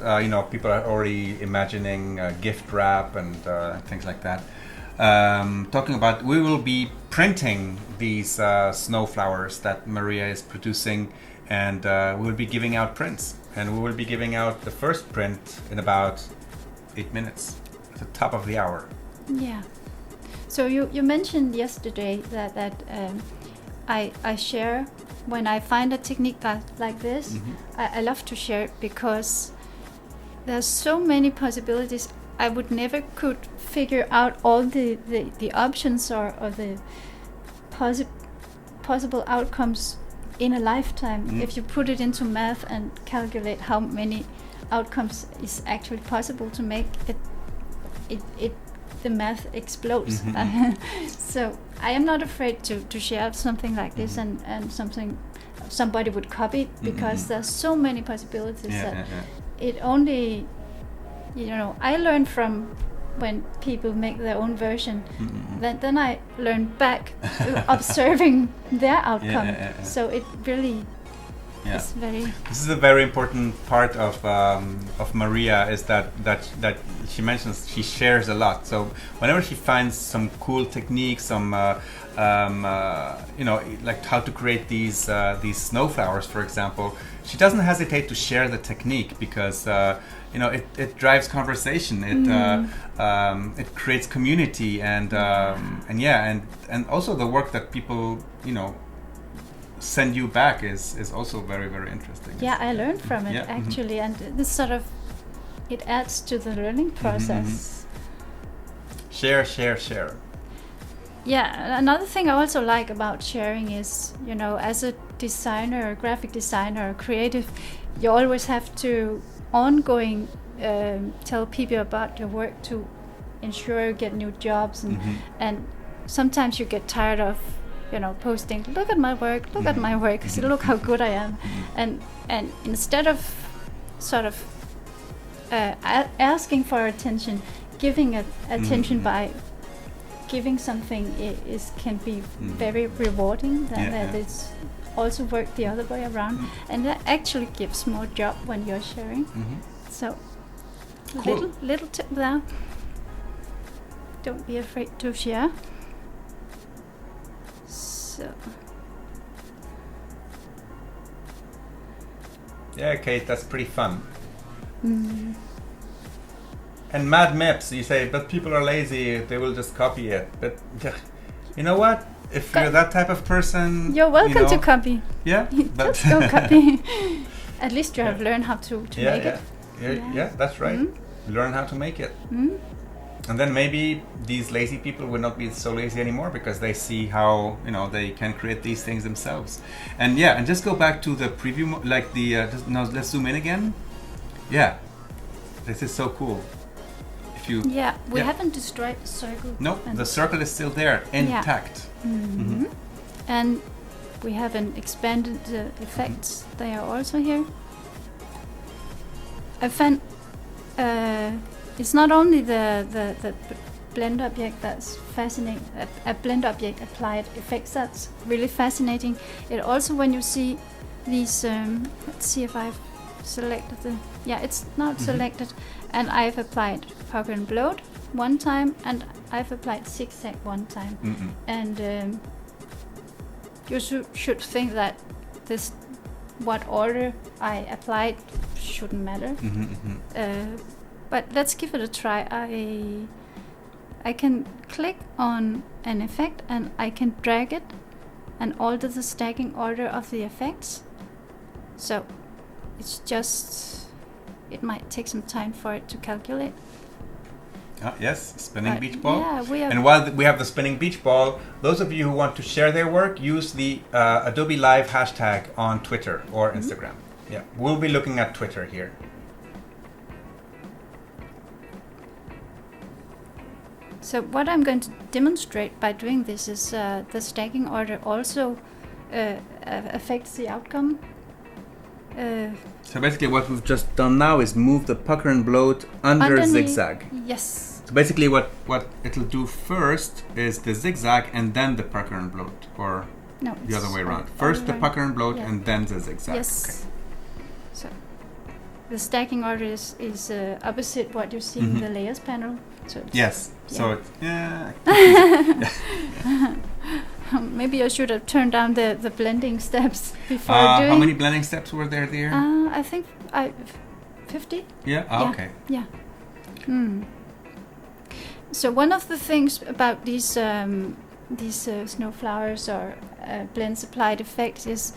people are already imagining gift wrap and things like that. Talking about, we will be printing these snow flowers that Maria is producing, and we will be giving out prints. And we will be giving out the first print in about 8 minutes, at the top of the hour. Yeah. So you mentioned yesterday that I share when I find a technique like this. I love to share it because there's so many possibilities. I would never could figure out all the options or the possible outcomes in a lifetime. If you put it into math and calculate how many outcomes is actually possible to make, the math explodes. So I am not afraid to share something like this and somebody would copy it, because there's so many possibilities it only, I learn from when people make their own version. Then I learn back observing their outcome. So it really is very. This is a very important part of Maria, is that she mentions she shares a lot. So whenever she finds some cool techniques, some like how to create these snow flowers, for example, she doesn't hesitate to share the technique, because it drives conversation. It creates community, and also the work that people send you back is also very, very interesting. Yeah, I learned from it actually, and this sort of it adds to the learning process. Share. Yeah, another thing I also like about sharing is, as a designer, a graphic designer, or creative, you always have to ongoing tell people about your work to ensure you get new jobs, and sometimes you get tired of posting, look at my work, see, look how good I am, and instead of sort of asking for attention, giving attention by giving something can be very rewarding. That it's also work the other way around, and that actually gives more job when you're sharing. So cool. little tip there. Don't be afraid to share. So yeah, Kate, that's pretty fun. And Mad Maps, you say, but people are lazy, they will just copy it. But you know what? If you're that type of person, you're welcome to copy. Yeah, but just go copy. At least you have learned how to make it. Yeah, that's right. Learn how to make it. And then maybe these lazy people will not be so lazy anymore, because they see how they can create these things themselves. And and just go back to the preview, like let's zoom in again. Yeah, this is so cool. If you we haven't destroyed the circle. No, the circle is still there, intact. And we haven't expanded the effects. They are also here. I found it's not only the blend object that's fascinating, a blend object applied effects that's really fascinating. It also, when you see these, let's see if I've selected it's not selected, and I've applied Polygon bloat, one time, and I've applied zigzag one time. And you should think that this, what order I applied shouldn't matter. But let's give it a try. I can click on an effect and I can drag it and alter the stacking order of the effects. So it's just, it might take some time for it to calculate. Yes, spinning beach ball. Yeah, we have. And while we have the spinning beach ball, those of you who want to share their work, use the Adobe Live hashtag on Twitter or Instagram. Yeah, we'll be looking at Twitter here. So what I'm going to demonstrate by doing this is the stacking order also affects the outcome. So basically what we've just done now is move the pucker and bloat under zigzag. Yes. So basically what it'll do first is the zigzag and then the pucker and bloat, or no, the other way around. First the pucker and bloat and then the zigzag. Yes. Okay. So the stacking order is opposite what you see in the layers panel. So Yes. So it's, maybe I should have turned down the blending steps before doing. How many blending steps were there, dear? I think 50. Yeah. Yeah. Okay. Yeah. So one of the things about these snow flowers or blends applied effects is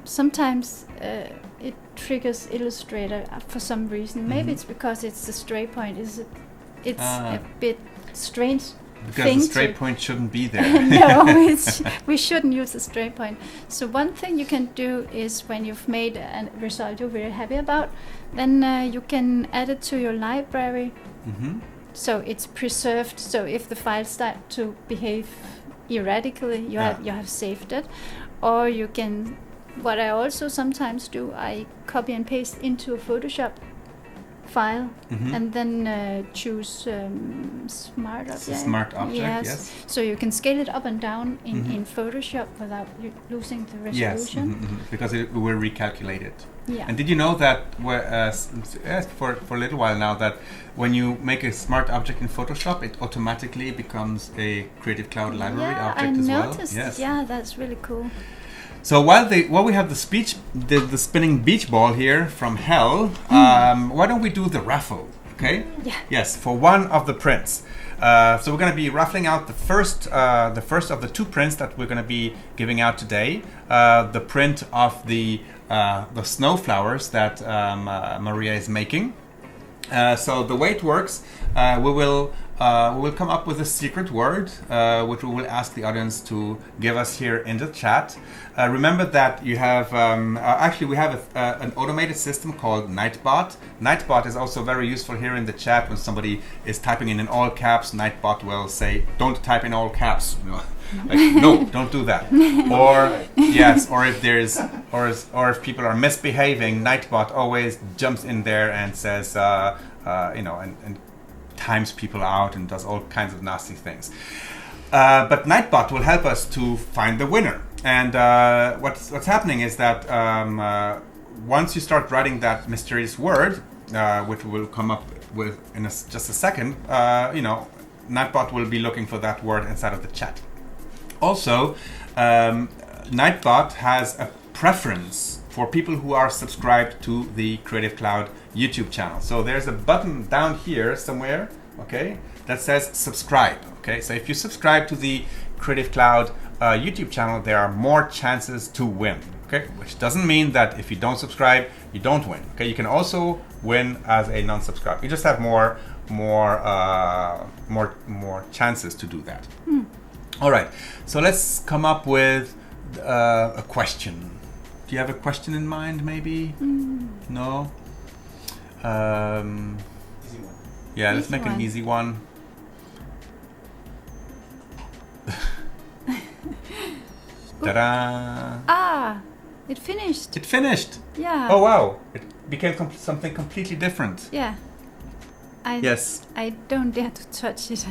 sometimes it triggers Illustrator for some reason. Maybe it's because it's the stray point. It's a bit strange. Because the stray point shouldn't be there. No, we shouldn't use the stray point. So one thing you can do is when you've made a result you're very happy about, then you can add it to your library. So it's preserved. So if the files start to behave erratically, you have saved it. Or you can, what I also sometimes do, I copy and paste into a Photoshop file and then choose smart object. Smart object, yes. So you can scale it up and down in Photoshop without losing the resolution. Yes, because it will recalculate it. Yeah. And did you know that for a little while now that when you make a smart object in Photoshop, it automatically becomes a Creative Cloud library object as well? I noticed. Yeah, that's really cool. So while we have the spinning beach ball here from hell, why don't we do the raffle? Okay. Yeah. Yes, for one of the prints. So we're going to be raffling out the first of the two prints that we're going to be giving out today. The print of the snow flowers that Moiré is making. So the way it works, we will come up with a secret word, which we will ask the audience to give us here in the chat. Remember that you have, actually we have an automated system called Nightbot. Nightbot is also very useful here in the chat. When somebody is typing in all caps, Nightbot will say, don't type in all caps. No, don't do that. Or yes, or if there's, or if people are misbehaving, Nightbot always jumps in there and says, and times people out and does all kinds of nasty things. But Nightbot will help us to find the winner. And what's happening is that once you start writing that mysterious word, which we'll come up with in just a second, Nightbot will be looking for that word inside of the chat. Also, Nightbot has a preference for people who are subscribed to the Creative Cloud YouTube channel. So there's a button down here somewhere, okay, that says subscribe. Okay, so if you subscribe to the Creative Cloud YouTube channel, there are more chances to win. Okay, which doesn't mean that if you don't subscribe, you don't win. Okay, you can also win as a non-subscriber. You just have more chances to do that. All right, so let's come up with a question. Do you have a question in mind, maybe? No? Easy one. Yeah, let's Easy make one. an easy one. Ta-da! Ah, it finished. It finished! Yeah. Oh wow! It became something completely different. Yeah. Yes. I don't dare to touch it.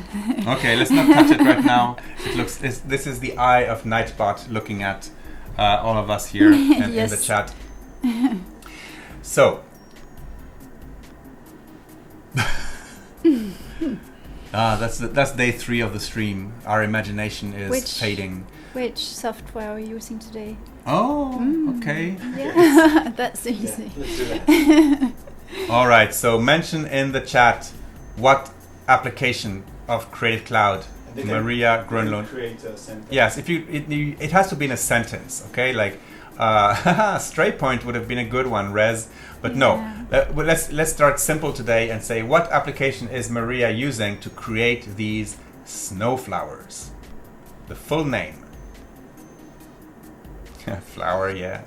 Okay, let's not touch it right now. It looks. This is the eye of Nightbot looking at all of us here in the chat. So. That's day 3 of the stream. Our imagination is fading. Which software are you using today? Oh, okay. Yeah, that's easy. Let's do that. All right. So mention in the chat what application of Creative Cloud Maria Gronlund. Create a sentence. Yes, if it has to be in a sentence. Okay, like stray point would have been a good one, Rez. But no, well, let's start simple today and say what application is Maria using to create these snowflowers? The full name. Flower, yeah.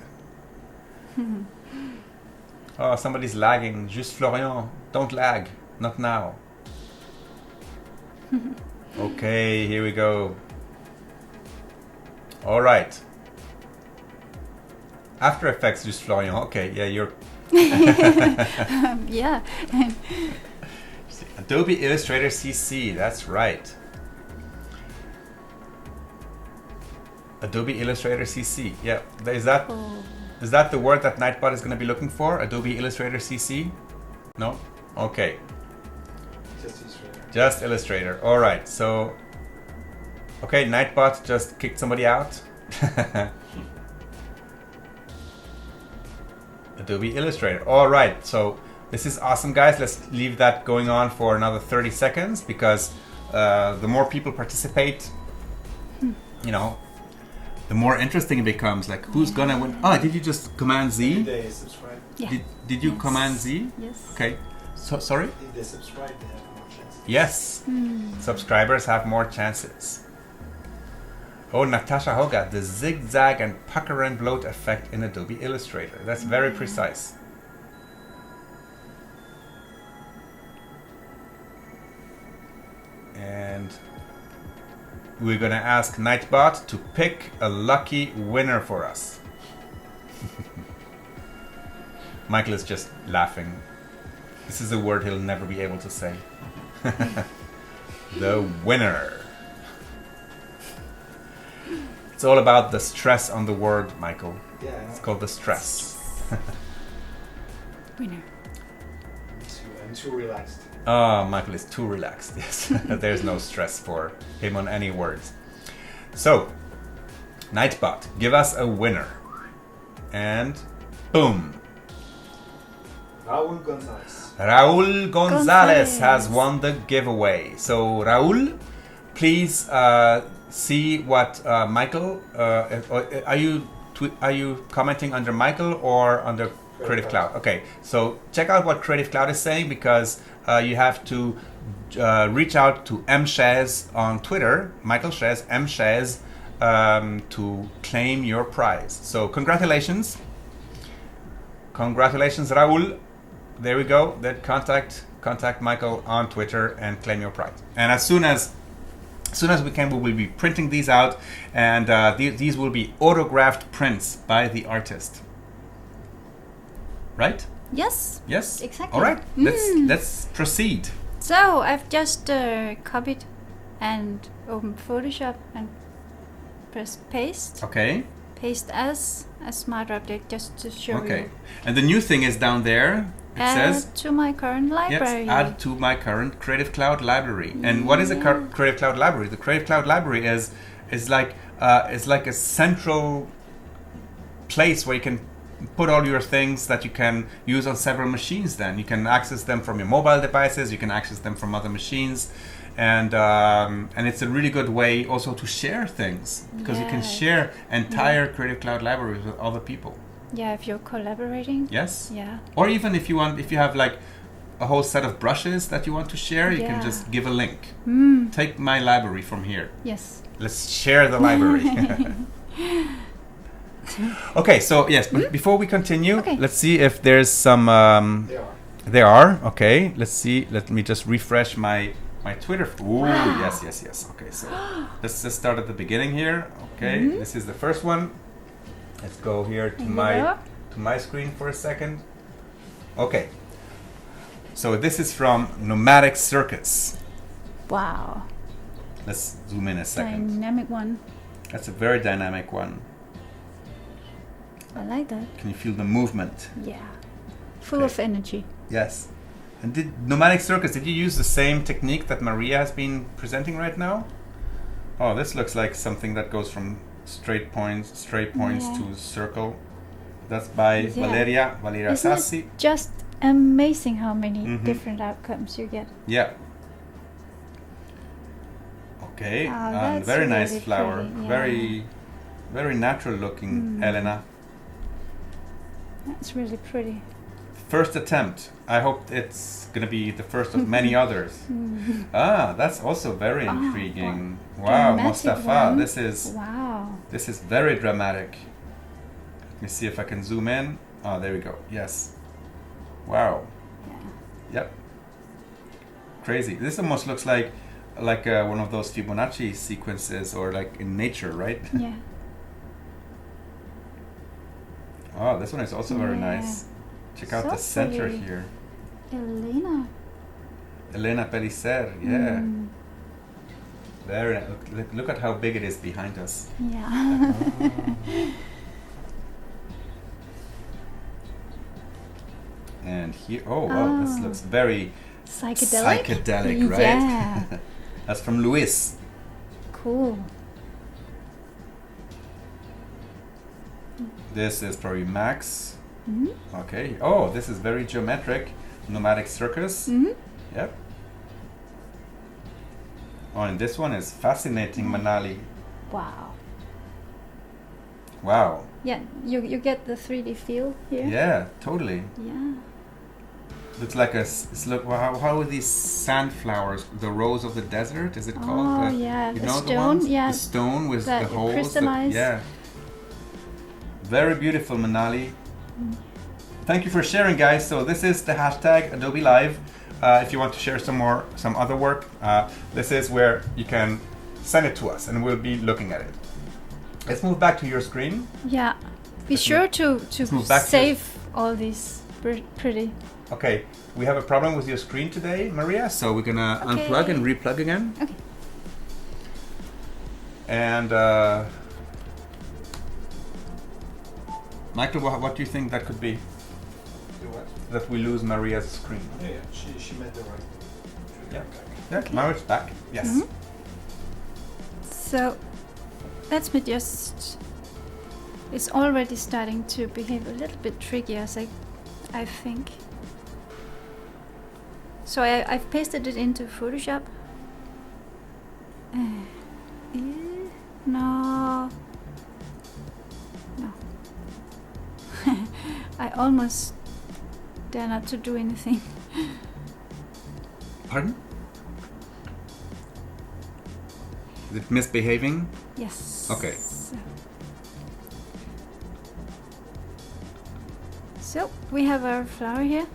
Oh, somebody's lagging. Juste Florian, don't lag. Not now. Okay, here we go. All right. After Effects, Juste Florian. Okay, yeah, you're... Yeah. Adobe Illustrator CC, that's right. Adobe Illustrator CC, yeah. Is that the word that Nightbot is going to be looking for? Adobe Illustrator CC? No? Okay. Just Illustrator. Just Illustrator. All right. So, okay, Nightbot just kicked somebody out. Adobe Illustrator. All right. So this is awesome, guys. Let's leave that going on for another 30 seconds because the more people participate, you know, the more interesting it becomes. Like, who's gonna win? Oh, did you just Command Z? If they subscribe. Yeah. Did you Command Z? Yes. Okay. So sorry. If they subscribe, they have more chances. Yes. Subscribers have more chances. Oh, Natasha Hoga, the zigzag and pucker and bloat effect in Adobe Illustrator. That's very precise. And we're gonna ask Nightbot to pick a lucky winner for us. Michael is just laughing. This is a word he'll never be able to say. The winner. It's all about the stress on the word, Michael. Yeah, It's called the stress. Winner. I'm too relaxed. Oh, Michael is too relaxed. Yes, there's no stress for him on any words. So, Nightbot, give us a winner. And boom. Raul Gonzalez. Raul Gonzalez has Gonzalez. won the giveaway. So, Raul, please see what Michael. Are you commenting under Michael or under Creative Cloud? Okay, so check out what Creative Cloud is saying because you have to reach out to Mshez on Twitter, Michael Shez, Mshez, to claim your prize. So congratulations, Raul. There we go. Then contact Michael on Twitter and claim your prize. And as soon as we can, we will be printing these out, and these will be autographed prints by the artist. Right? Yes. Yes. Exactly. All right. Let's proceed. So I've just copied and opened Photoshop and press paste. Okay. Paste as a smart object just to show Okay. you. And the new thing is down there. It Add says to my current library. yes, add to my current Creative Cloud library. And what is a Creative Cloud library? The Creative Cloud library is like a central place where you can put all your things that you can use on several machines. Then you can access them from your mobile devices. You can access them from other machines, and it's a really good way also to share things because you can share entire Creative Cloud libraries with other people. Yeah, if you're collaborating. Yes. Yeah. Or even if you have like a whole set of brushes that you want to share, you can Yeah. just give a link. Take my library from here. Yes. Let's share the library. Okay, so yes, but before we continue, let's see if there's some. There are. Okay, let's see. Let me just refresh my Twitter. Ooh, yes. Okay, so let's just start at the beginning here. Okay, this is the first one. Let's go here to my screen for a second. Okay. So this is from Nomadic Circus. Wow. Let's zoom in a second. Dynamic one. That's a very dynamic one. I like that. Can you feel the movement? Yeah. Full of energy. Yes. And Nomadic Circus, did you use the same technique that Maria has been presenting right now? Oh, this looks like something that goes from straight points to circle. That's by Valeria Isn't Sassi. it just amazing how many different outcomes you get? Yeah. Okay, that's very really nice flower. pretty, yeah. Very, very natural looking, Elena. That's really pretty. First attempt. I hope it's gonna be the first of many others. Ah, that's also very intriguing. Wow, Dramatic Mostafa, one. this is very dramatic. Let me see if I can zoom in. Oh, there we go. Yes. Wow. Yeah. Yep. Crazy. This almost looks like one of those Fibonacci sequences, or like in nature, right? Yeah. Oh, this one is also very nice. Check out the center pretty. here. Elena Pellicer, yeah. Very nice. Look at how big it is behind us. Yeah. And here, oh wow, this looks very psychedelic, right? Yeah. That's from Luis. Cool. This is probably Max. Okay. Oh, this is very geometric. Nomadic Circus. Yep. Oh, and this one is fascinating, Manali. Wow. Wow. Yeah, you get the 3D feel here. Yeah, totally. Yeah. Looks like look. How are these sandflowers? The rose of the desert, is it called? Oh yeah, you the know stone. the ones? Yeah. The stone with that the holes. crystallize. Yeah. Very beautiful, Manali. Thank you for sharing, guys. So this is the hashtag Adobe Live. If you want to share some other work, this is where you can send it to us, and we'll be looking at it. Let's move back to your screen. Yeah. Be sure to save all these pretty. Okay, we have a problem with your screen today, Maria, so we're gonna unplug and replug again. Okay. And Michael, what do you think that could be? What? That we lose Maria's screen? Yeah, she made the right. Yeah, now it's back. Yes. So let me just. It's already starting to behave a little bit tricky, as I think. So I've pasted it into Photoshop. No. I almost dare not to do anything. Pardon? Is it misbehaving? Yes. Okay. So we have our flower here,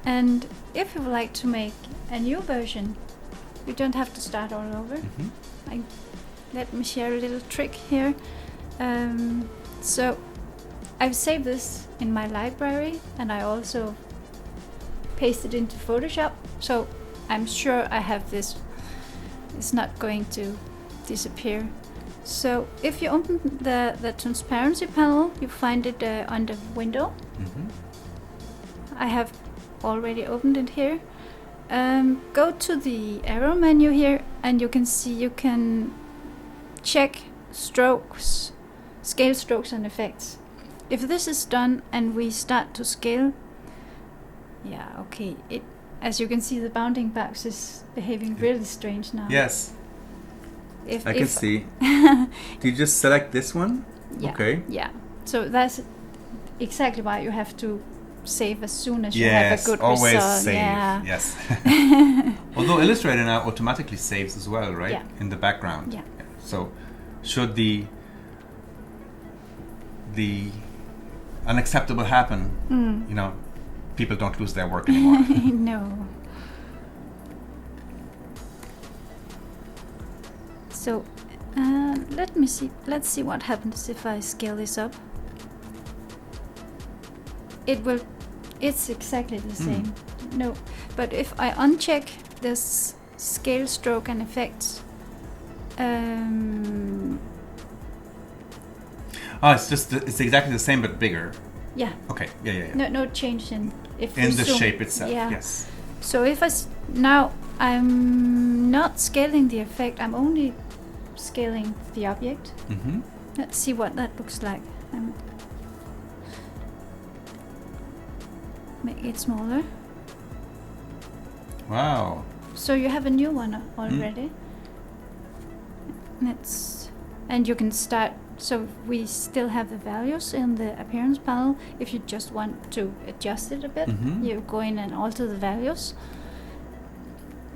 and if you would like to make a new version, you don't have to start all over. Let me share a little trick here. So I've saved this in my library, and I also pasted into Photoshop, so I'm sure I have this. It's not going to disappear. So if you open the transparency panel, you find it under window. I have already opened it here. Go to the arrow menu here, and you can see you can check strokes, scale strokes and effects. If this is done and we start to scale, yeah, okay, as you can see, the bounding box is behaving really strange now. Yes. I can see. Do you just select this one? Yeah. Okay. Yeah. So that's exactly why you have to save as soon as you have a good always result. save. Yeah. Yes. Although Illustrator now automatically saves as well, right? Yeah. In the background. Yeah. So should the unacceptable happen, people don't lose their work anymore. No. So let's see what happens if I scale this up. It's exactly the same. No, but if I uncheck this scale, stroke and effects, it's exactly the same but bigger. Yeah. Okay. Yeah. No change in the shape itself. Yeah. Yes. So if now I'm not scaling the effect, I'm only scaling the object. Mm-hmm. Let's see what that looks like. Make it smaller. Wow. So you have a new one already. And you can start. So we still have the values in the appearance panel. If you just want to adjust it a bit, you go in and alter the values.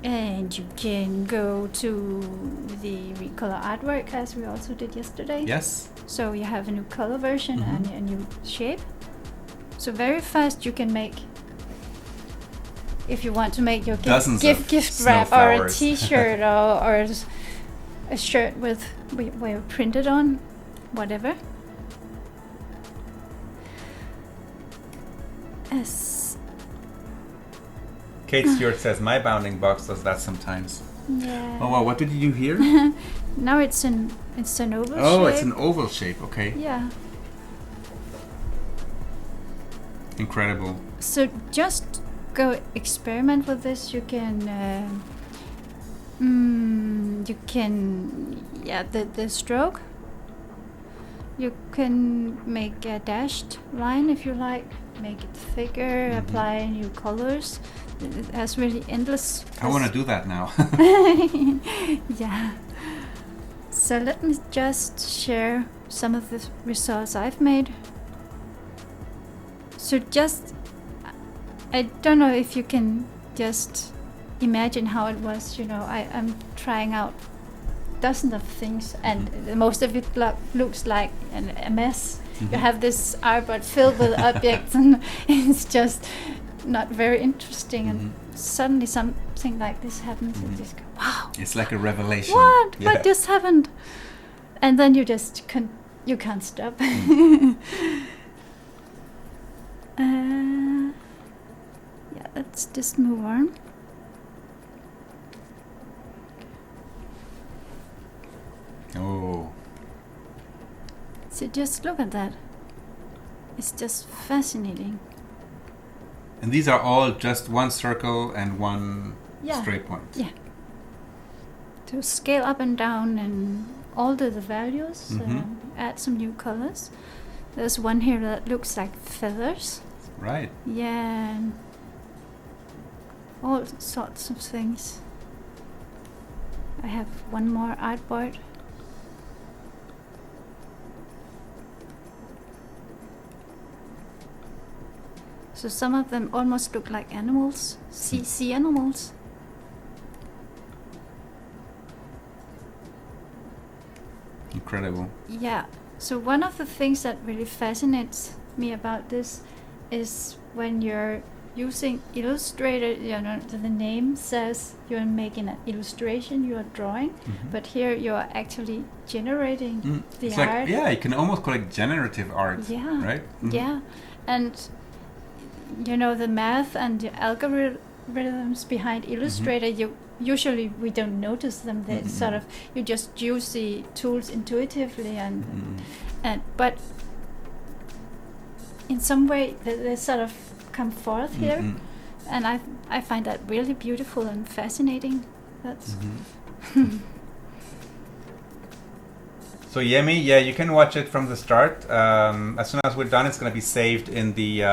And you can go to the Recolor artwork as we also did yesterday. Yes. So you have a new color version and a new shape. So very fast you can make, if you want to make your gift wrap or a t-shirt or a shirt with where you printed on, whatever. Kate Stewart says, my bounding box does that sometimes. Yeah. Oh wow, what did you do here? Now it's an oval shape. Oh, it's an oval shape, okay. Yeah. Incredible. So just go experiment with this. You can the stroke. You can make a dashed line if you like. Make it thicker, apply new colors. It has really endless. I want to do that now. Yeah. So let me just share some of the results I've made. So I don't know if you can just imagine how it was. I'm trying out dozens of things, and most of it looks like a mess. You have this artboard filled with objects, and it's just not very interesting. And suddenly something like this happens, and you just go, "Wow!" It's like a revelation. What? Yeah. What just happened? And then you just you can't stop. Yeah, let's just move on. Oh. So just look at that. It's just fascinating. And these are all just one circle and one straight point. Yeah. To scale up and down and alter the values, add some new colors. There's one here that looks like feathers. Right. Yeah. And all sorts of things. I have one more artboard. So some of them almost look like animals, sea animals. Incredible. Yeah. So one of the things that really fascinates me about this is when you're using Illustrator, the name says you're making an illustration, you're drawing, but here you're actually generating the it's art. Like, you can almost call it generative art. Yeah. Right? Yeah. And the math and the algorithms behind Illustrator, usually we don't notice them. They sort of, you just use the tools intuitively, but in some way they sort of come forth here, and I find that really beautiful and fascinating. That's So Yemi, you can watch it from the start. As soon as we're done, it's going to be saved in the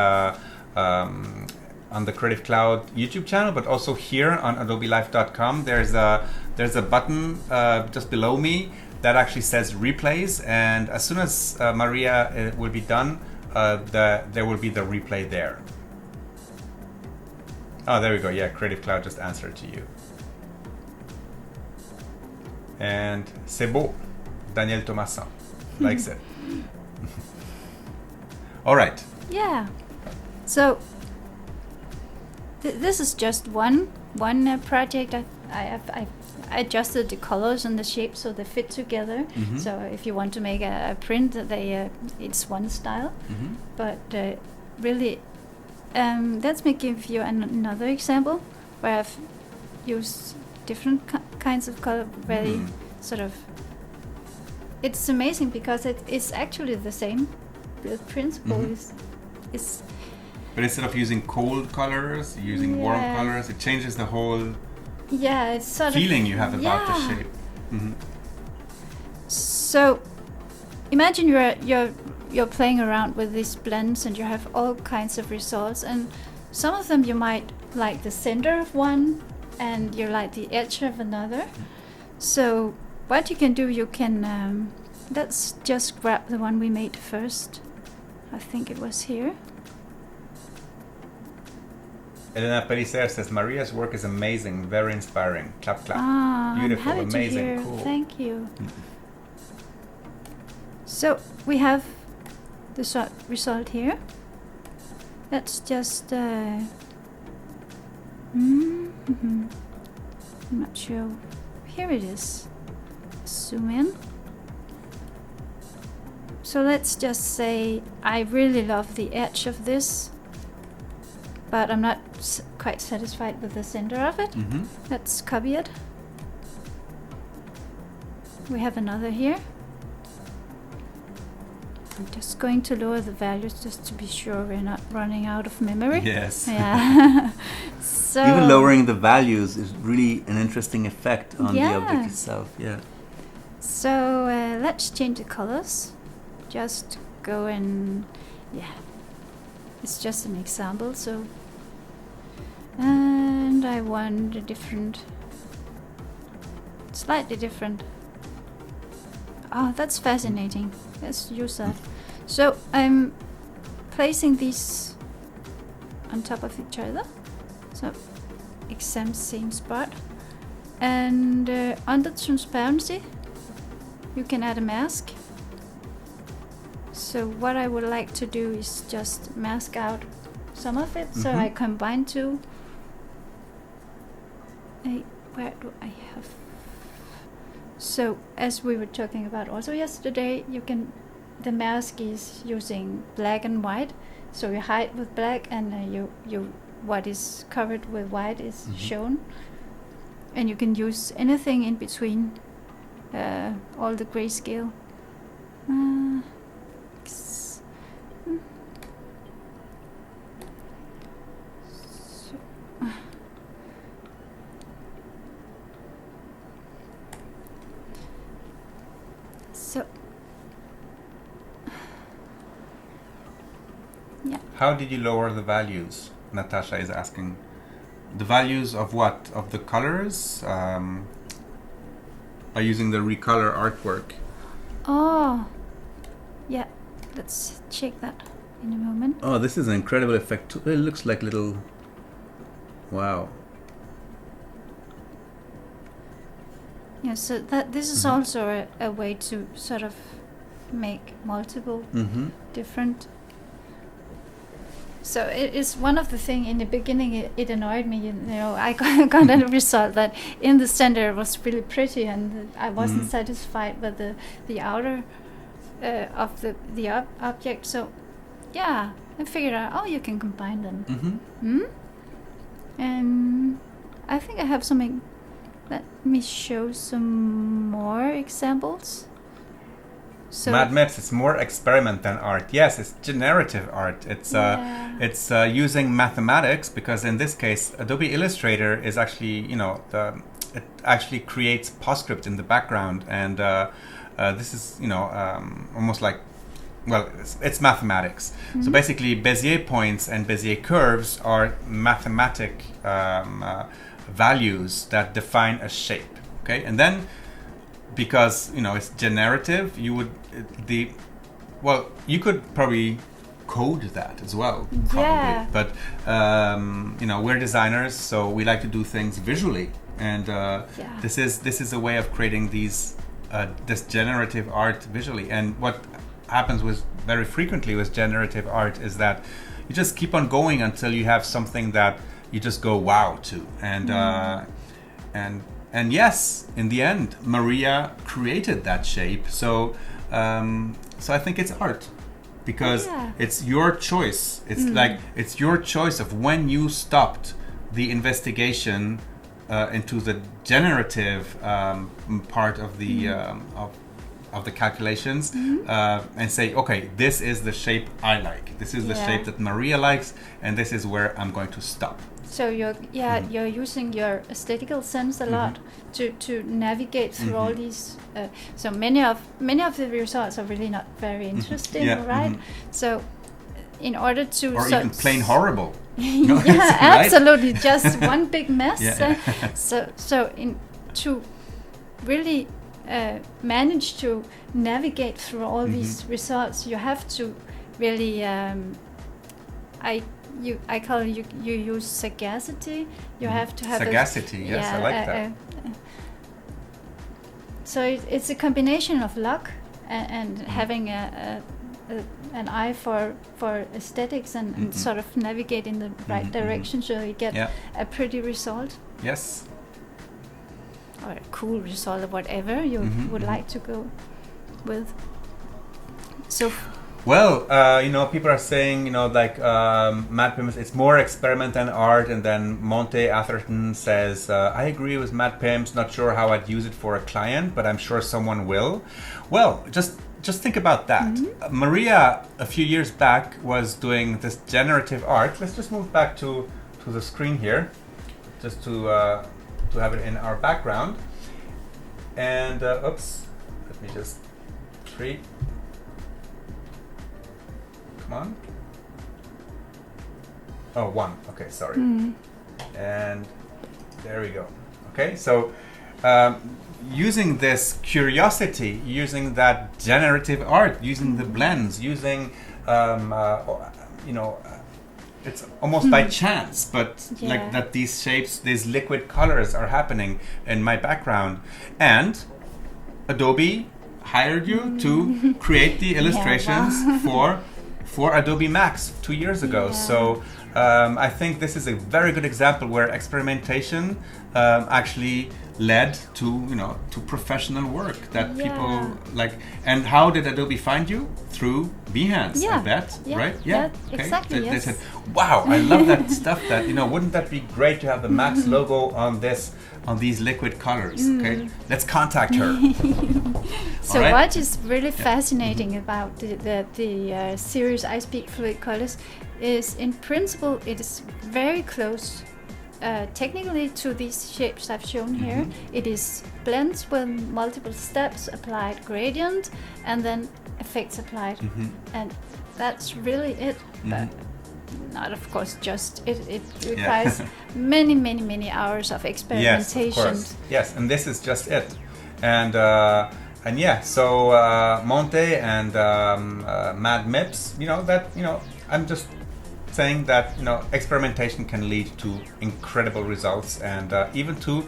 on the Creative Cloud YouTube channel, but also here on adobelive.com. There's a button just below me that actually says replays, and as soon as Maria will be done, there will be the replay there. Oh, there we go. Yeah, Creative Cloud just answered to you. And c'est beau. Daniel Thomasin likes it. All right. Yeah. So this is just one project. I adjusted the colors and the shapes so they fit together. So if you want to make a print, it's one style. But really, let me give you another example where I've used different kinds of color. Very sort of. It's amazing because it's actually the same. The principle is But instead of using cold colors, using warm colors, it changes the whole it's sort feeling of, you have about the shape. Mm-hmm. So imagine you're playing around with these blends and you have all kinds of results, and some of them you might like the center of one and you like the edge of another. So what you can do, you can let's just grab the one we made first. I think it was here. Elena Pellicer says, Maria's work is amazing, very inspiring. Clap, clap. Beautiful, I'm happy amazing, to hear. cool. Thank you. So we have the result here. Let's just I'm not sure. Here it is. Zoom in. So let's just say I really love the edge of this, but I'm not quite satisfied with the center of it. Let's copy it. We have another here. I'm just going to lower the values just to be sure we're not running out of memory. Yes. Yeah. So even lowering the values is really an interesting effect on the object itself. Yeah. So let's change the colors. Just go and it's just an example. So and I want a different, slightly different. Oh, that's fascinating. Let's use that. So I'm placing these on top of each other. So exact same spot. And under transparency, you can add a mask. So what I would like to do is just mask out some of it. So I combine two. Where do I have? So as we were talking about also yesterday, the mask is using black and white. So you hide with black, and you what is covered with white is shown, and you can use anything in between, all the grayscale. So How did you lower the values? Natasha is asking. The values of what? Of the colors? By using the Recolor artwork. Oh, yeah. Let's check that in a moment. Oh, this is an incredible effect. It looks like little. Wow. Yeah. So this is also a way to sort of make multiple different. So it is one of the things in the beginning. It annoyed me. You know, I got a result that in the center was really pretty, and I wasn't satisfied with the outer of the object. So yeah, I figured out. Oh, you can combine them. And I think I have something. Let me show some more examples. So Mad Mips, it's more experiment than art. Yes, it's generative art. It's using mathematics, because in this case, Adobe Illustrator is actually, it actually creates PostScript in the background, and this is, almost like, well, it's mathematics. So basically, Bezier points and Bezier curves are mathematic values that define a shape. Okay, and then, because it's generative, you could probably code that as well, probably. Yeah. But we're designers, so we like to do things visually, and this is a way of creating this generative art visually. And what happens very frequently with generative art is that you just keep on going until you have something that you just go wow to, and yes, in the end, Maria created that shape. So I think it's art, because it's your choice. It's like it's your choice of when you stopped the investigation into the generative part of the of the calculations and say, okay, this is the shape I like. This is the shape that Maria likes, and this is where I'm going to stop. So you're using your aesthetical sense a lot to navigate through all these. So many of the results are really not very interesting, right? So in order to even plain horrible. Yeah, absolutely, just one big mess. To really manage to navigate through all these results, you have to really I call it, you use sagacity. You have to have sagacity. Yes, I like that. So it's a combination of luck and having an eye for aesthetics and sort of navigate in the right direction, so you get a pretty result. Yes. Or a cool result, or whatever you would like to go with. So. Well, people are saying, Matt Pym, it's more experiment than art, and then Monte Atherton says, I agree with Matt Pym's, not sure how I'd use it for a client, but I'm sure someone will. Well, just think about that. Maria, a few years back, was doing this generative art. Let's just move back to the screen here, just to have it in our background. And, oops, let me just treat. On. Oh, one. Okay, sorry. And there we go. Okay, so using this curiosity, using that generative art, using the blends, using it's almost by chance, but like that these shapes, these liquid colors are happening in my background, and Adobe hired you to create the illustrations for Adobe Max 2 years ago. So I think this is a very good example where experimentation actually led to professional work that people like. And how did Adobe find you? Through Behance, I bet, right? Yeah, okay. Exactly. They said, "Wow, I love that stuff. That wouldn't that be great to have the Max logo on these liquid colors?" Okay, let's contact her. So what is really fascinating about the series I Speak Fluid Colors is, in principle, it is very close technically to these shapes I've shown here. It is blends with multiple steps, applied gradient, and then effects applied, and that's really it. But not, of course, just it. It requires many hours of experimentation. Yes, of course. Yes, and this is just it. And so Monte and Mad Mips, I'm just saying that experimentation can lead to incredible results and even to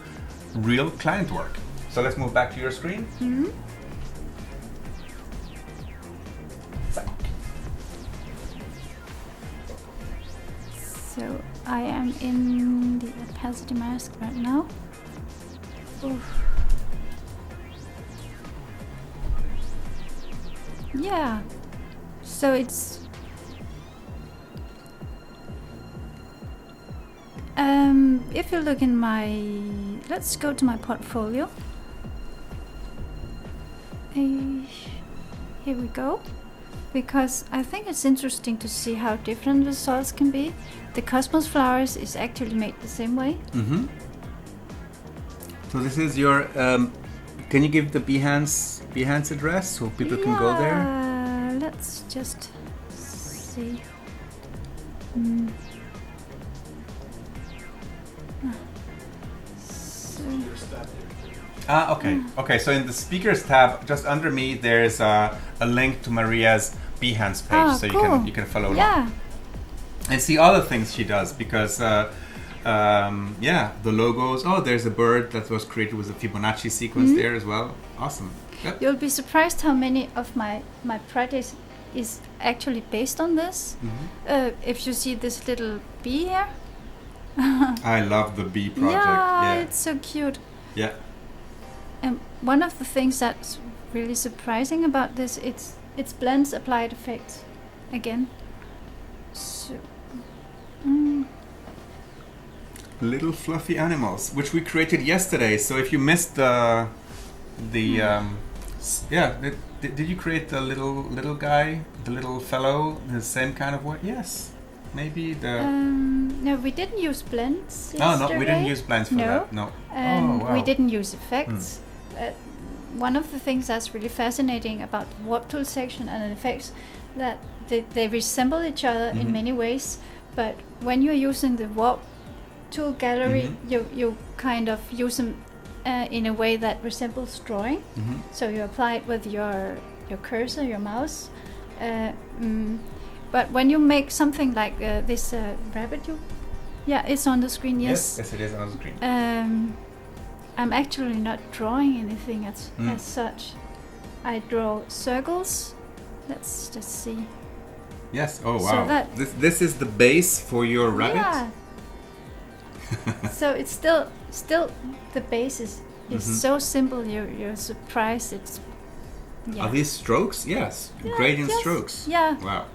real client work. So let's move back to your screen. So I am in the opacity mask right now. Oof. Yeah, so it's if you look in let's go to my portfolio. Here we go, because I think it's interesting to see how different results can be. The Cosmos flowers is actually made the same way. So this is your can you give the Behance address so people can go there? Let's just see. Okay. So in the speakers tab, just under me, there's a link to Maria's Behance page, so cool. you can follow along and see other things she does, because the logos. Oh, there's a bird that was created with a Fibonacci sequence there as well. Awesome. Yep. You'll be surprised how many of my projects is actually based on this. If you see this little bee here. I love the bee project. Yeah, it's so cute. Yeah. And one of the things that's really surprising about this, it's blends applied effects again. So, little fluffy animals, which we created yesterday. So if you missed the Yeah. Did you create the little guy, the little fellow, the same kind of way? Yes. Maybe the. No, we didn't use blends. Oh no, we didn't use blends for that. No. And oh, wow. we didn't use effects. One of the things that's really fascinating about the warp tool section and effects, that they resemble each other in many ways, but when you're using the warp tool gallery, you kind of use them in a way that resembles drawing. So you apply it with your cursor, your mouse. But when you make something like this rabbit, it's on the screen. Yes, it is on the screen. I'm actually not drawing anything as such. I draw circles. Let's just see. Yes. Oh So wow. that- This is the base for your rabbit. Yeah. So it's still the basis is so simple. You're surprised. It's Are these strokes? Yes. Yeah, Gradient yes. strokes. Yeah. Wow.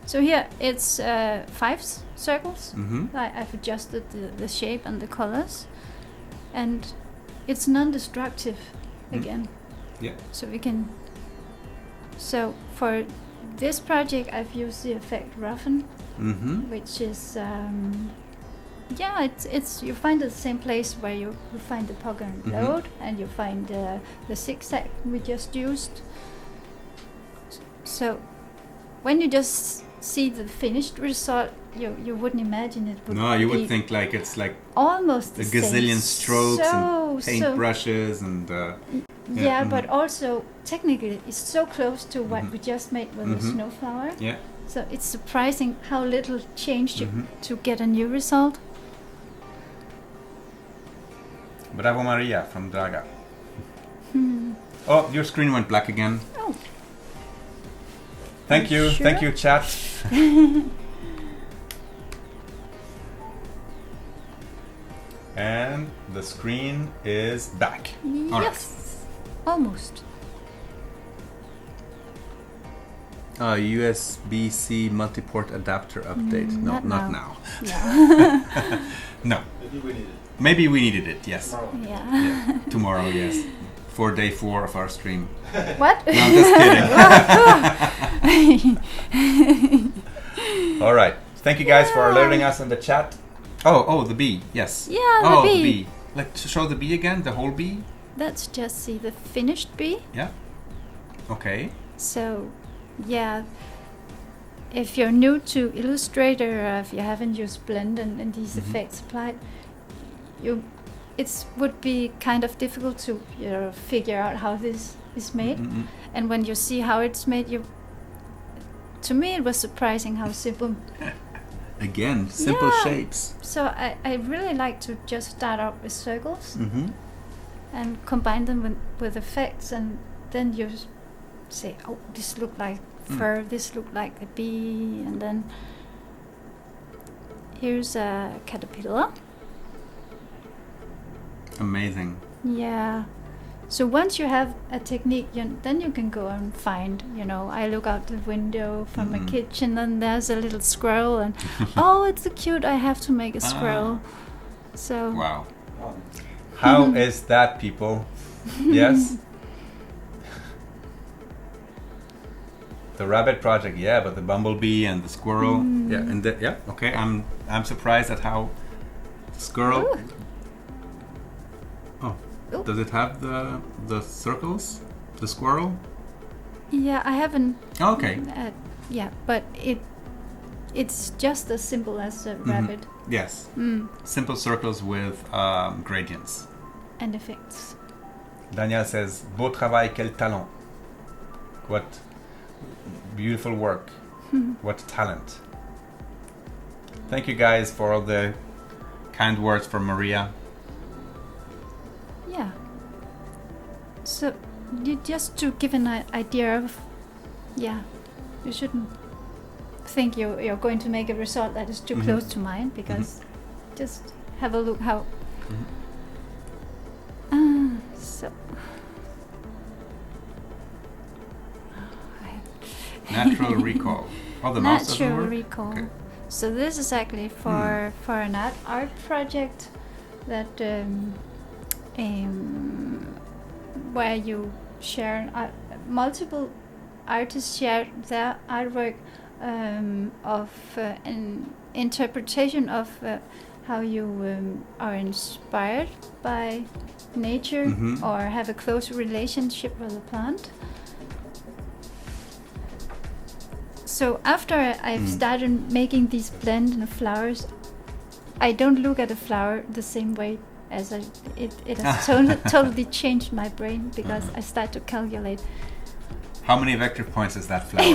So here it's 5 circles. Mm-hmm. I've adjusted the shape and the colors, and it's non-destructive again. Yeah. So we can. So for this project, I've used the effect Roughen, Mm-hmm. which is it's you find it the same place where you find the Polygon bloat, and you find the Zigzag we just used. So when you just see the finished result, you wouldn't imagine it would No, you be would think like it's like almost a the same. gazillion strokes and So- paintbrushes and. Yeah, mhm. but also technically it's so close to what we just made with the Mhm. snowflower. Yeah. So it's surprising how little changed Mhm. to get a new result. Bravo Maria from Draga. Oh, your screen went black again. Oh. Thank Are you you. Thank sure? you, chat. And the screen is back. All right. Yes, almost. USB-C multi-port adapter update. No, not not now. now. Yeah. No, Maybe we need it. maybe we needed it. Yes. Tomorrow. Yeah. Yeah. Tomorrow. Yes. For day 4 of our stream. What? No, I'm just kidding. All right. Thank you guys for alerting us in the chat. Oh, the bee. Yes. Yeah, the Oh, bee. the bee. Let's show the bee again. The whole bee. Let's just see the finished bee. Yeah. Okay. So, yeah, if you're new to Illustrator, or if you haven't used Blend and these effects applied, it would be kind of difficult to figure out how this is made. And when you see how it's made, to me it was surprising how simple. Again, simple Yeah. shapes. So I really like to just start out with circles Mm-hmm. and combine them with effects, and then you say, oh, this look like fur, this look like a bee, and then here's a caterpillar. Amazing. Yeah. So once you have a technique, then you can go and find, I look out the window from my kitchen and there's a little squirrel, and oh, it's so cute, I have to make a squirrel. So Wow. Oh, How is that, people? Yes. The rabbit project, yeah, but the bumblebee and the squirrel, yeah, and okay. I'm surprised at how the squirrel. Ooh. Oh, Ooh. does it have the circles? The squirrel? yeah, I haven't. Oh, okay. Yeah, but it's just as simple as a rabbit Yes. Simple circles with gradients. and effects. Daniel says, "Beau travail, quel talent! What beautiful work! What talent!" Thank you guys for all the kind words from Maria. Yeah. So, just to give an idea of, you shouldn't think you're going to make a result that is too close to mine, because just have a look how. So. Natural recall. Oh, the mouse doesn't Natural work? recall. Okay. So this is actually for an art project that where you share multiple artists share their artwork of an interpretation of how you are inspired by nature or have a close relationship with a plant. So after I've started making these blend and flowers, I don't look at a flower the same way as it has totally changed my brain, because I start to calculate. How many vector points is that flower?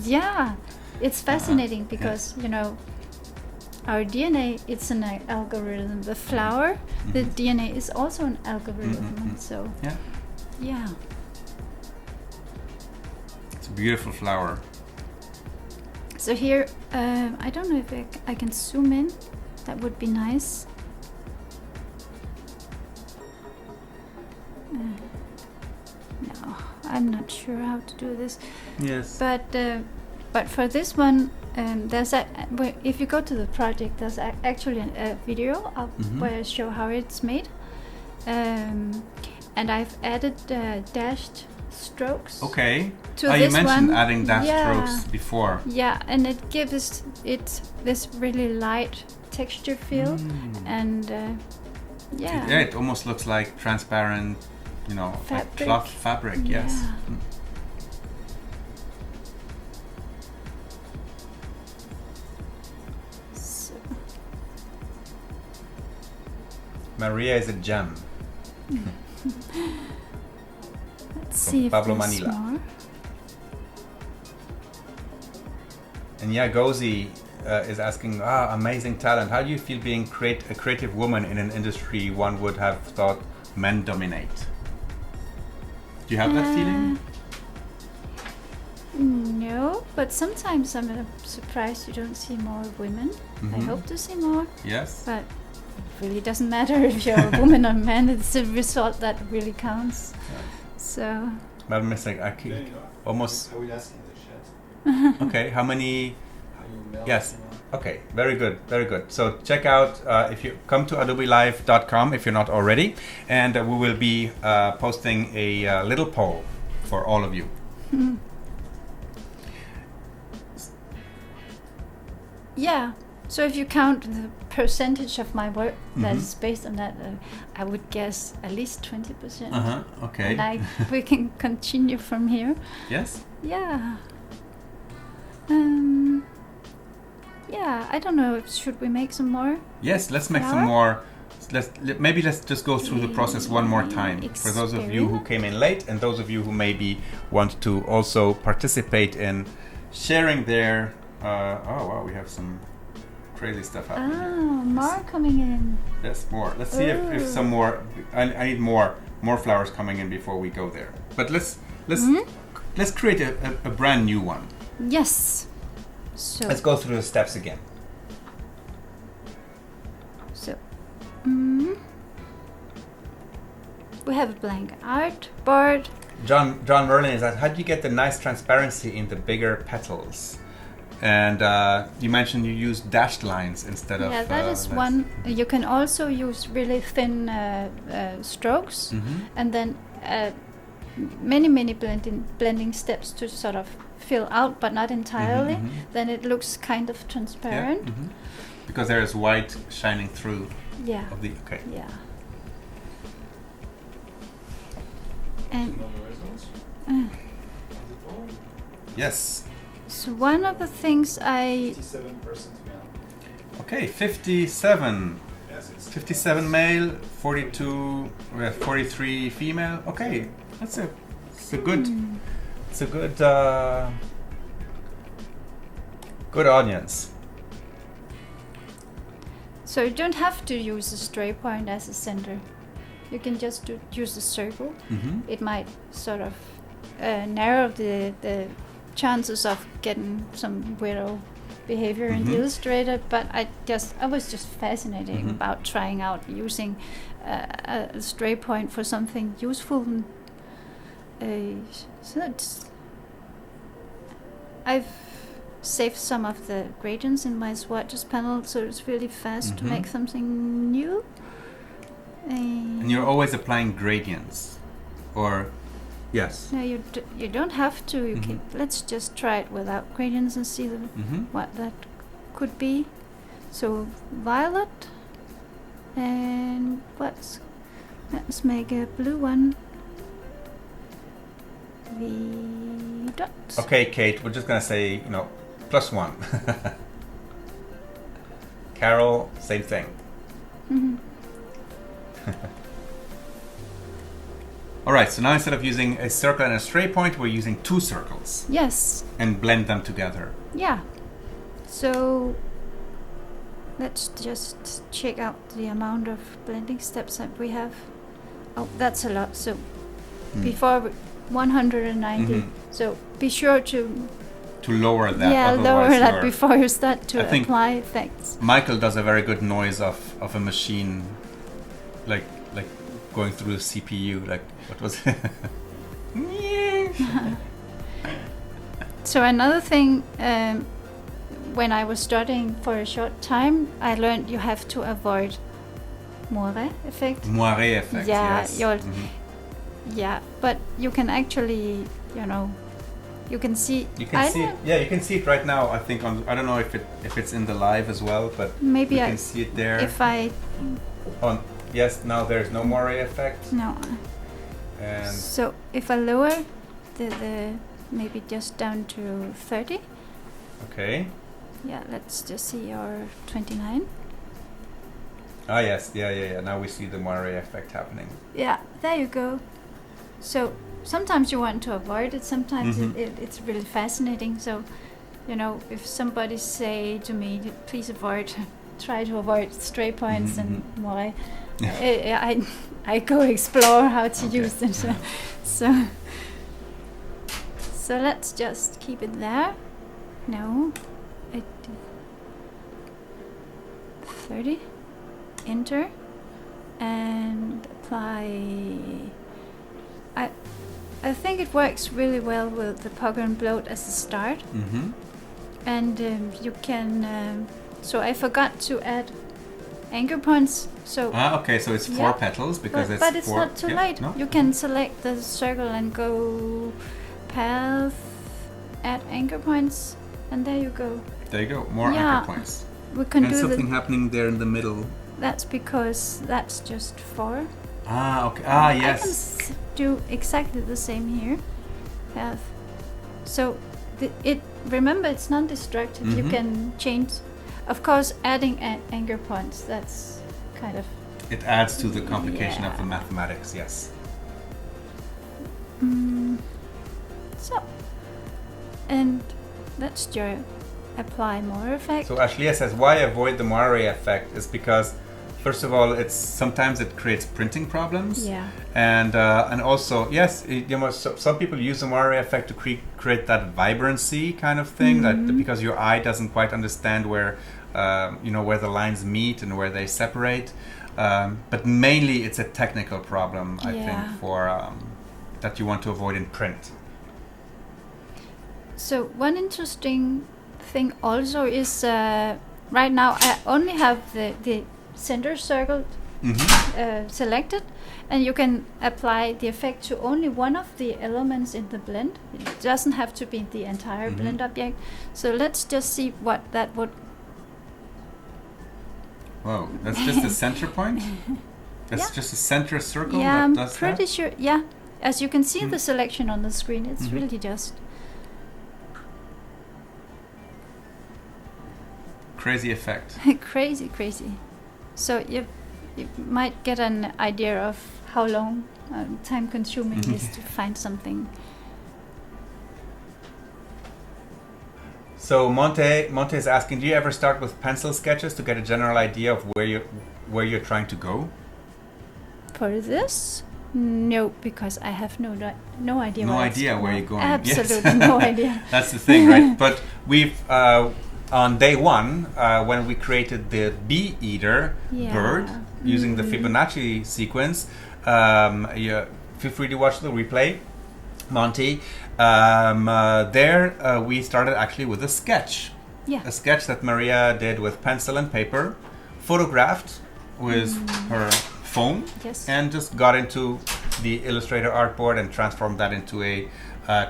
Yeah, it's fascinating because, you know, our DNA, it's an algorithm. The flower, the DNA is also an algorithm. So, yeah. It's a beautiful flower. So here, I don't know if I can zoom in. That would be nice. No, I'm not sure how to do this. Yes. But for this one, if you go to the project, there's actually a video of where I show how it's made, and I've added dashed strokes. Okay. To you this mentioned one. adding dashed strokes before. Yeah, and it gives it this really light texture feel, and Yeah, it almost looks like transparent, you know, like cloth fabric. Yes. Yeah. Maria is a gem. Let's see if Pablo there's Manila. more. And yeah, Gozi is asking, amazing talent. How do you feel being a creative woman in an industry one would have thought men dominate? Do you have that feeling? No, but sometimes I'm surprised you don't see more women. I hope to see more. Yes. But it really doesn't matter if you're a woman or a man. It's the result that really counts. Yeah. So. But I'm missing. I keep almost. I will ask in the chat. Okay. How many? How you melt Yes. or- Okay. Very good. Very good. So check out if you come to adobelive.com if you're not already, and we will be posting a little poll for all of you. Yeah. So if you count the percentage of my work that is based on that, I would guess at least 20%. Okay. And we can continue from here. Yes. Yeah. Yeah, I don't know. Should we make some more? Yes. Let's make some more. Let's just go through the process one more time for those of you who came in late, and those of you who maybe want to also participate in sharing their. Oh wow, we have some crazy stuff happening. More coming in. Yes, more. Let's see if some more. I need more flowers coming in before we go there. But let's create a brand new one. Yes. So Let's go through the steps again. So we have a blank artboard. John Merlin is asked, how do you get the nice transparency in the bigger petals? And you mentioned you use dashed lines instead of. Yeah, that is one. You can also use really thin strokes, and then many blending steps to sort of fill out, but not entirely. Then it looks kind of transparent. Because there is white shining through. Yeah. Of the Yeah. And yes. so one of the things 57% male. Okay, 57. Yes, it's 57 male, 42, 43 female. Okay, it's a good good audience. So you don't have to use a straight point as a center. You can just use a circle. It might sort of narrow the chances of getting some weirdo behavior in Illustrator, but I was just fascinated about trying out using a straight point for something useful. I've saved some of the gradients in my swatches panel, so it's really fast to make something new. And you're always applying gradients, or Yes. No, you don't have to. You can. Let's just try it without gradients and see what that could be. So violet, and let's make a blue one. The dots. Okay, Kate, we're just gonna say, +1. Carol, same thing. All right, so now instead of using a circle and a straight point, we're using 2 circles. Yes. And blend them together. Yeah. So let's just check out the amount of blending steps that we have. Oh, that's a lot. So before 190. So be sure to lower that. Yeah, lower that before you start to apply effects. Michael does a very good noise of a machine, like going through the CPU. Like, what was it? So another thing, when I was studying for a short time, I learned you have to avoid Moiré effect. Moiré effect. Yeah, yes. Yeah, but you can actually, you can see. You can see it. Yeah, you can see it right now. I think I don't know if it's in the live as well, but maybe you can see it there. If I. Yes, now there's no Moiré effect. No. And so if I lower the maybe just down to 30. Okay. Yeah, let's just see our 29. Ah yes, yeah. Now we see the Moiré effect happening. Yeah, there you go. So sometimes you want to avoid it. Sometimes it's really fascinating. So, if somebody say to me, "Please try to avoid straight points and Moiré," I go explore how to use them. So let's just keep it there. No, 30. Enter and apply. I think it works really well with the Polygon bloat as a start. And you can. So I forgot to add anchor points. So okay, so it's 4 petals because but it's not too late. No? You can select the circle and go path, add anchor points, and there you go. There you go, more anchor points. We can and do something happening there in the middle. That's because that's just 4. Ah, okay. Ah, yes. I can do exactly the same here. Path. So remember, it's non-destructive. You can change. Of course, adding anchor points, that's kind of... It adds to the complication of the mathematics, yes. So, and let's just apply more effect. So Ashlia says, why avoid the Moiré effect is because, first of all, sometimes it creates printing problems. Yeah. And also, yes, some people use the Moiré effect to create that vibrancy kind of thing, that because your eye doesn't quite understand where the lines meet and where they separate. But mainly, it's a technical problem, I think, for that you want to avoid in print. So one interesting thing also is right now I only have the center circle selected, and you can apply the effect to only one of the elements in the blend. It doesn't have to be the entire blend object. So let's just see what that would... Whoa, that's just a center point? That's just a center circle yeah, that does I'm pretty sure. Yeah, as you can see the selection on the screen, it's really just... Crazy effect. crazy. So you might get an idea of how long time consuming it is to find something. So Monte is asking, do you ever start with pencil sketches to get a general idea of where you're trying to go? For this? No, because I have no idea. No idea where you're going. Absolutely no idea. That's the thing, right? But we've on day 1, when we created the bee eater bird using the Fibonacci sequence, feel free to watch the replay, Monty. There we started actually with a sketch. Yeah. A sketch that Maria did with pencil and paper, photographed with her phone, Yes. and just got into the Illustrator artboard and transform that into a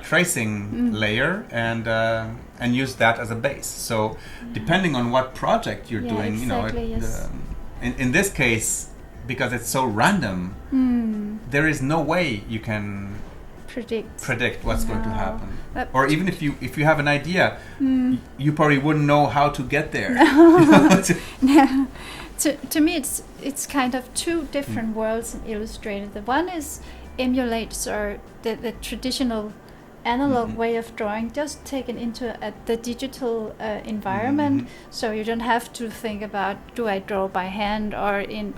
tracing layer and use that as a base. So depending on what project you're doing, exactly, yes. In this case, because it's so random, there is no way you can predict what's going to happen. Or even if you have an idea, you probably wouldn't know how to get there. No. To me, it's kind of two different worlds in Illustrator. The one is emulates or the traditional analog way of drawing, just taken into the digital environment. So you don't have to think about, do I draw by hand or in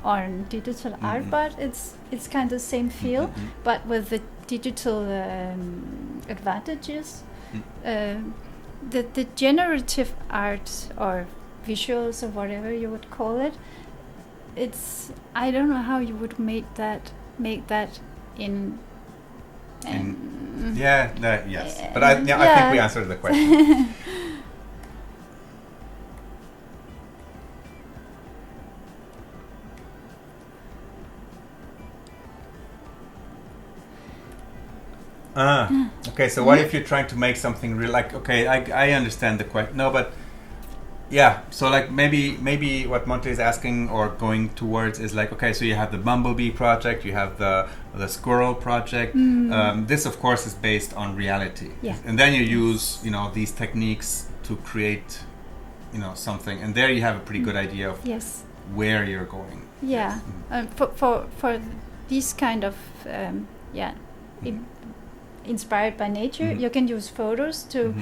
digital art, but it's kind of the same feel, but with the digital advantages. The generative art or visuals or whatever you would call it, I don't know how you would make that in yes, but I think we answered the question. Okay, so what if you're trying to make something real? Like, okay, I understand the question. No, but yeah, so like maybe what Monte is asking or going towards is like, okay, so you have the bumblebee project, you have the squirrel project. This, of course, is based on reality. Yeah. And then you use these techniques to create something, and there you have a pretty good idea of where you're going. Yeah, for these kind of inspired by nature, you can use photos to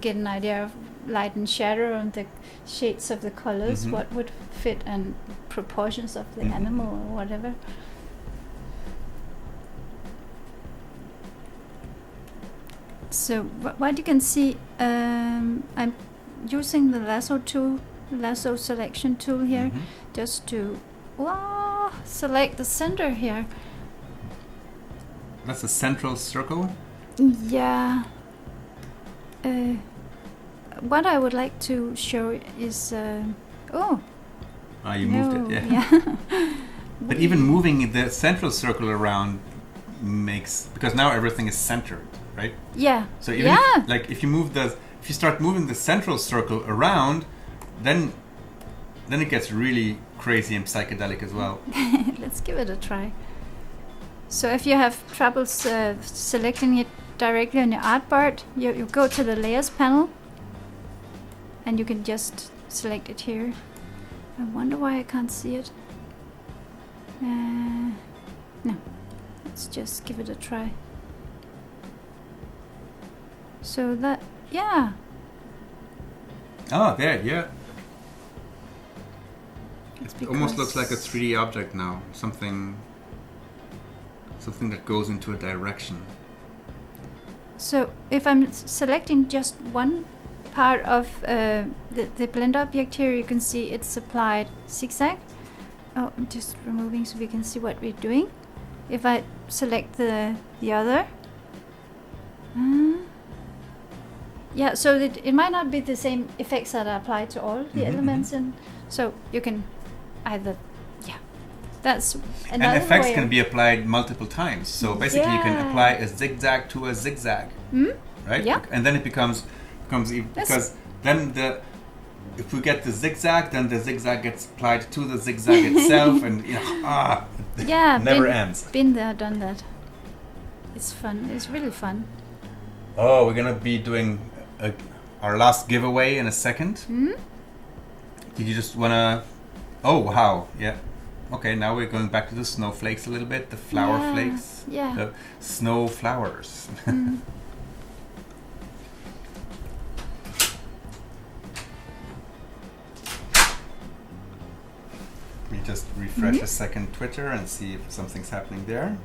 get an idea of light and shadow and the shades of the colors, what would fit and proportions of the animal or whatever. So what you can see, I'm using the lasso selection tool here, just to select the center here. That's a central circle? Yeah. What I would like to show is... you moved it, yeah. But even moving the central circle around because now everything is centered, right? Yeah. So even if you start moving the central circle around, then it gets really crazy and psychedelic as well. Let's give it a try. So if you have troubles selecting it directly on your artboard, you go to the layers panel and you can just select it here. I wonder why I can't see it. No, let's just give it a try. So that, Oh, there, yeah. It almost looks like a 3D object now. Something that goes into a direction. So if I'm selecting just one part of the blend object here, you can see it's applied zigzag. Oh, I'm just removing so we can see what we're doing. If I select the other, so it might not be the same effects that are applied to all the elements, and so you can either that's and another effects way can be applied multiple times. So basically, you can apply a zigzag to a zigzag, right? Yeah. And then it becomes because then if we get the zigzag, then the zigzag gets applied to the zigzag itself, and never ends. Been there, done that. It's fun. It's really fun. Oh, we're gonna be doing our last giveaway in a second. Did you just wanna? Oh wow, yeah. Okay, now we're going back to the snowflakes a little bit, the flower flakes, the snow flowers. We just refresh a second Twitter and see if something's happening there.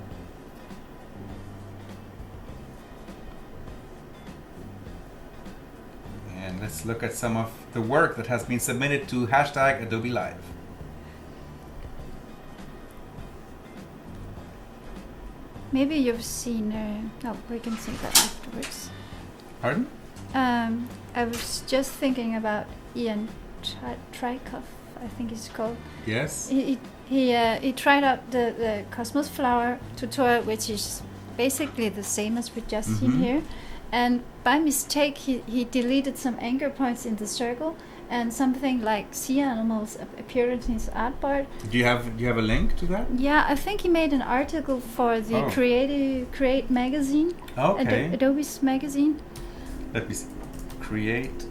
And let's look at some of the work that has been submitted to #Adobe Live. Maybe you've seen... we can see that afterwards. Pardon? I was just thinking about Ian Trykoff. I think it's called. Yes. He tried out the Cosmos Flower tutorial, which is basically the same as we just seen here. And by mistake, he deleted some anchor points in the circle, and something like sea animals appeared in his artboard. Do you have a link to that? Yeah, I think he made an article for the Create magazine. Okay. Adobe's magazine. Let me see. Create.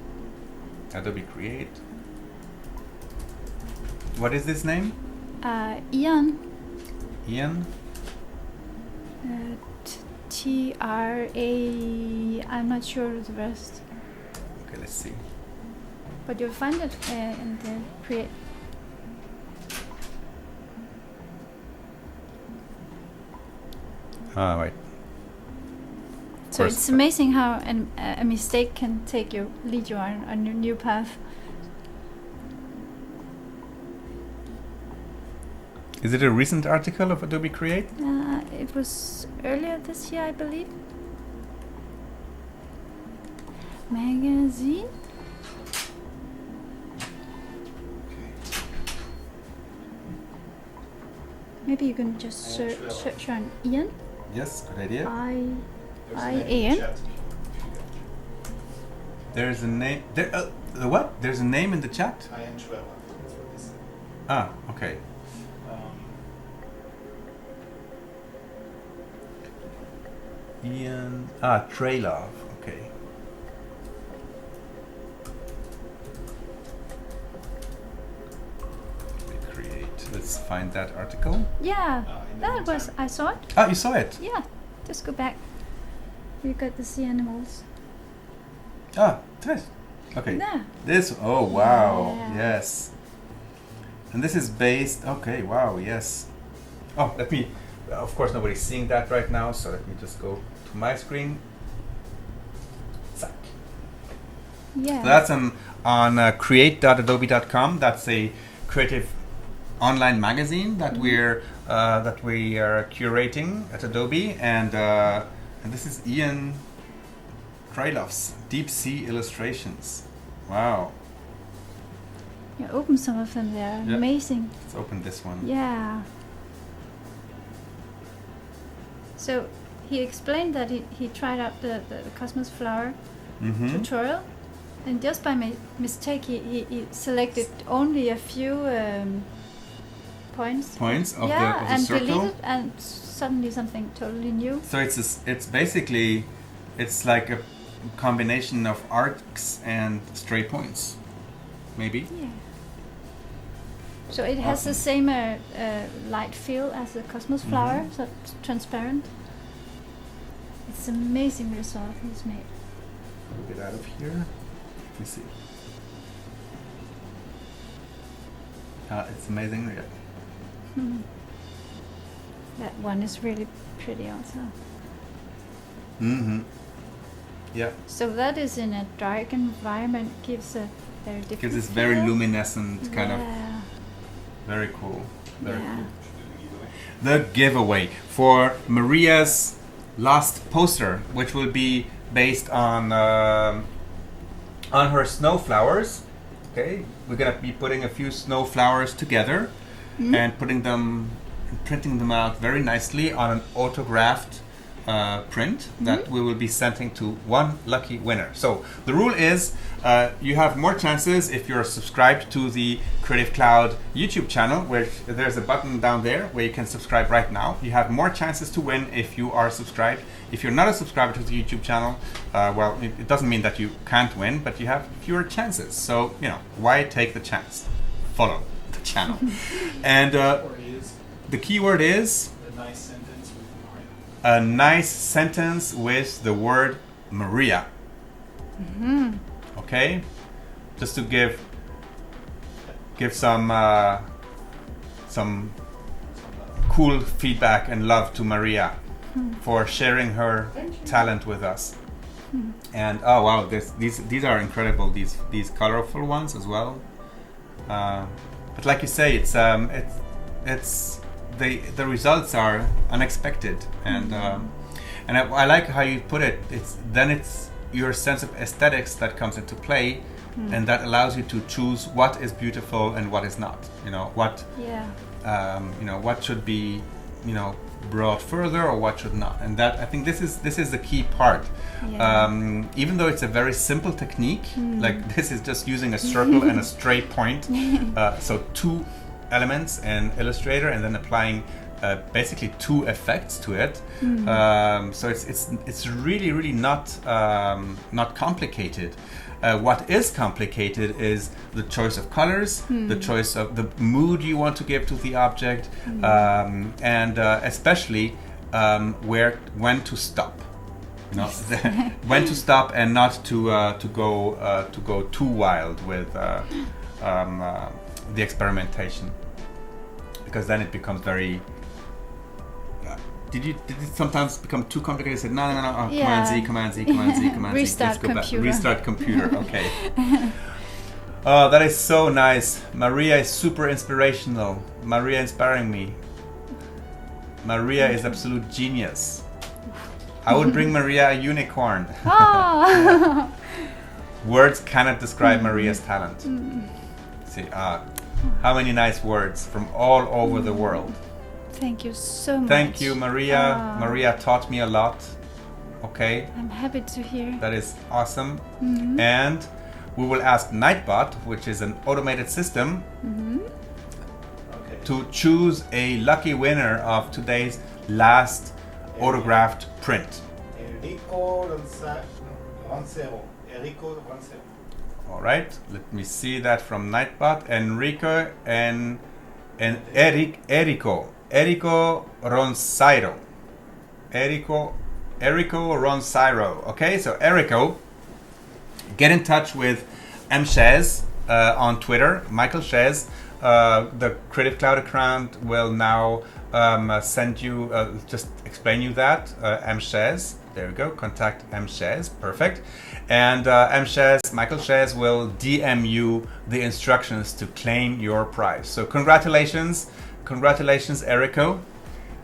Adobe Create. What is this name? Ian. Ian? TRA. I'm not sure of the rest. Okay, let's see. But you'll find it in the Create. Ah, right. So it's amazing how a mistake can lead you on a new path. Is it a recent article of Adobe Create? It was earlier this year, I believe. Magazine. Maybe you can just search on Ian. Yes, good idea. Ian. There's a name. What? There's a name in the chat? Ian Trella. That's what they said. Ah, okay. Ian. Trailov. Okay. Let's find that article. Yeah, that was. I saw it. Ah, you saw it? Yeah, just go back. You got the sea animals. Ah, this. Okay. Yeah. This. Oh, wow. Yeah. Yes. And this is based. Okay. Wow. Yes. Oh, let me. Of course, nobody's seeing that right now, so let me just go to my screen. Zack. Yeah. So that's on create.adobe.com. That's a creative online magazine that we are curating at Adobe, and this is Ian Trailov's Deep Sea Illustrations. Wow. Yeah, open some of them. They're Yeah. amazing. Let's open this one. Yeah. So he explained that he tried out the Cosmos Flower tutorial, and just by mistake he selected only a few points of the circle. deleted, and suddenly something totally new. So it's basically like a combination of arcs and stray points, maybe. Yeah. So it has the same light feel as the Cosmos Flower, so it's transparent. It's amazing result he's made. Get out of here. Let me see. It's amazing. Yeah. That one is really pretty also. Yeah. So that is in a dark environment, gives a very different Gives this very feel. luminescent kind of. Yeah. Very cool. Very Yeah. cool. The giveaway for Maria's last poster, which will be based on her snow flowers. Okay, we're gonna be putting a few snow flowers together and printing them out very nicely on an autographed print that we will be sending to one lucky winner. So the rule is you have more chances if you're subscribed to the Creative Cloud YouTube channel, where there's a button down there where you can subscribe right now. You have more chances to win if you are subscribed. If you're not a subscriber to the YouTube channel, well, it doesn't mean that you can't win, but you have fewer chances. So, why take the chance? Follow the channel. And the keyword is a nice sentence with Moiré. a nice sentence with the word Maria. Okay, just to give some cool feedback and love to Maria for sharing her talent with us. And oh wow, these are incredible. These colorful ones as well. But like you say, it's the results are unexpected, and I like how you put it. It's your sense of aesthetics that comes into play and that allows you to choose what is beautiful and what is not. What what should be brought further or what should not. And that, I think, this is the key part. Even though it's a very simple technique, like this is just using a circle and a straight point, so 2 elements in Illustrator and then applying basically 2 effects to it. So it's really not complicated. What is complicated is the choice of colors, the choice of the mood you want to give to the object, and especially when to stop. When to stop and not to go too wild with the experimentation, because then it becomes very. Did it sometimes become too complicated? I said, no. Command Z. Restart computer. Restart computer, okay. Oh, that is so nice. Maria is super inspirational. Maria inspiring me. Maria is absolute genius. I would bring Maria a unicorn. Oh. Words cannot describe Maria's talent. See, how many nice words from all over the world. Thank you so much. Thank you, Maria. Maria taught me a lot. Okay. I'm happy to hear. That is awesome. And we will ask Nightbot, which is an automated system, to choose a lucky winner of today's last autographed print. Enrico Rancero. All right. Let me see that from Nightbot. Enrico and Erico Ronsairo. Erico Ronsairo. Okay, so Erico, get in touch with M. Shez on Twitter, Michael Shez. The Creative Cloud account will now send you, just explain you that, M. Shez. There we go, contact M. Shez, perfect. And M. Shez, Michael Shez will DM you the instructions to claim your prize. So congratulations, Erico.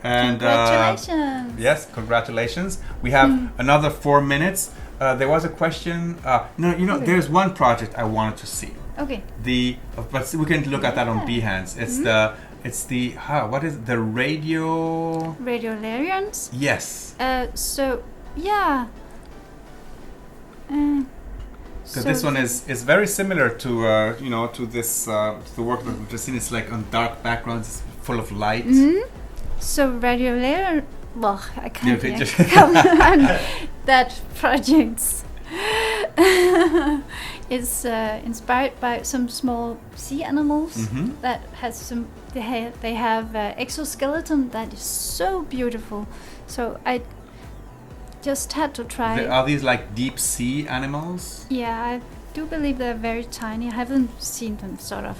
And congratulations. Yes, congratulations. We have another 4 minutes. There was a question. There's one project I wanted to see. Okay. But we can look at that on Behance. It's the what is it? The Radiolarians? Yes. So yeah. So this one is very similar to to this to the work that we've just seen. It's like on dark backgrounds, it's full of light. So Radiolarian. Well, I can't Yeah, come on that project. It's inspired by some small sea animals that has some. They have exoskeleton that is so beautiful. So I just had to try. Are these like deep sea animals? Yeah, I do believe they're very tiny. I haven't seen them sort of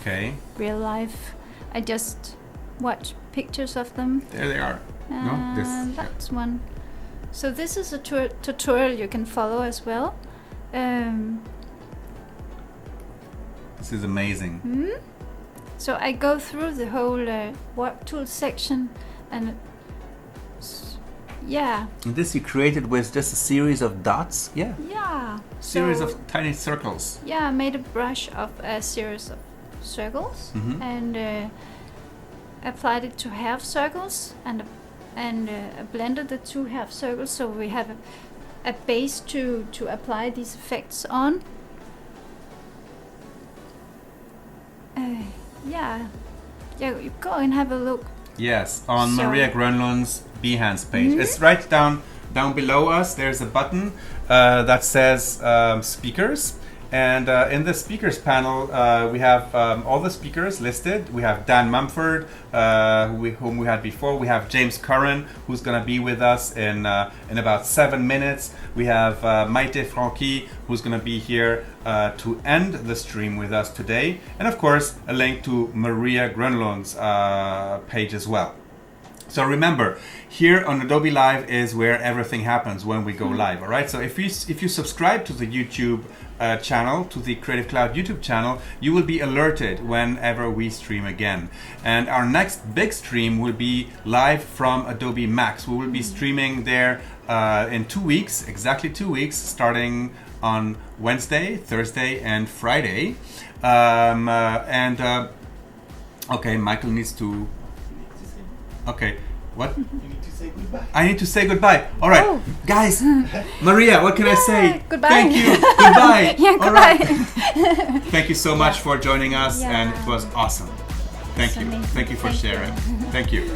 real life. I just watch pictures of them. There they are. That's one. So this is a tutorial you can follow as well. This is amazing. So I go through the whole work tool section, and And this you created with just a series of dots? Yeah. Yeah. Series of tiny circles. Yeah, I made a brush of a series of circles and applied it to half circles and blended the 2 half circles, so we have a base to apply these effects on. You go and have a look. Yes, on Maria Gronlund's Behance page. It's right down below us. There's a button that says speakers. And in the speakers panel, we have all the speakers listed. We have Dan Mumford, whom we had before. We have James Curran, who's going to be with us in about 7 minutes. We have Maite Franqui, who's going to be here to end the stream with us today. And of course, a link to Maria Gronlund's page as well. So remember, here on Adobe Live is where everything happens when we go live, all right? So if you subscribe to the YouTube channel, to the Creative Cloud YouTube channel, you will be alerted whenever we stream again. And our next big stream will be live from Adobe Max. We will be streaming there in 2 weeks, exactly 2 weeks, starting on Wednesday, Thursday, and Friday. Okay, Michael needs to. Okay, what? You need to say goodbye. I need to say goodbye. All right, Oh. guys. Maria, what can I say? Goodbye. Thank you. Goodbye. Yeah, All goodbye. right. Thank you so much for joining us, Yeah. and it was awesome. Thank you. Amazing. Thank you for Thank you. sharing. Thank you.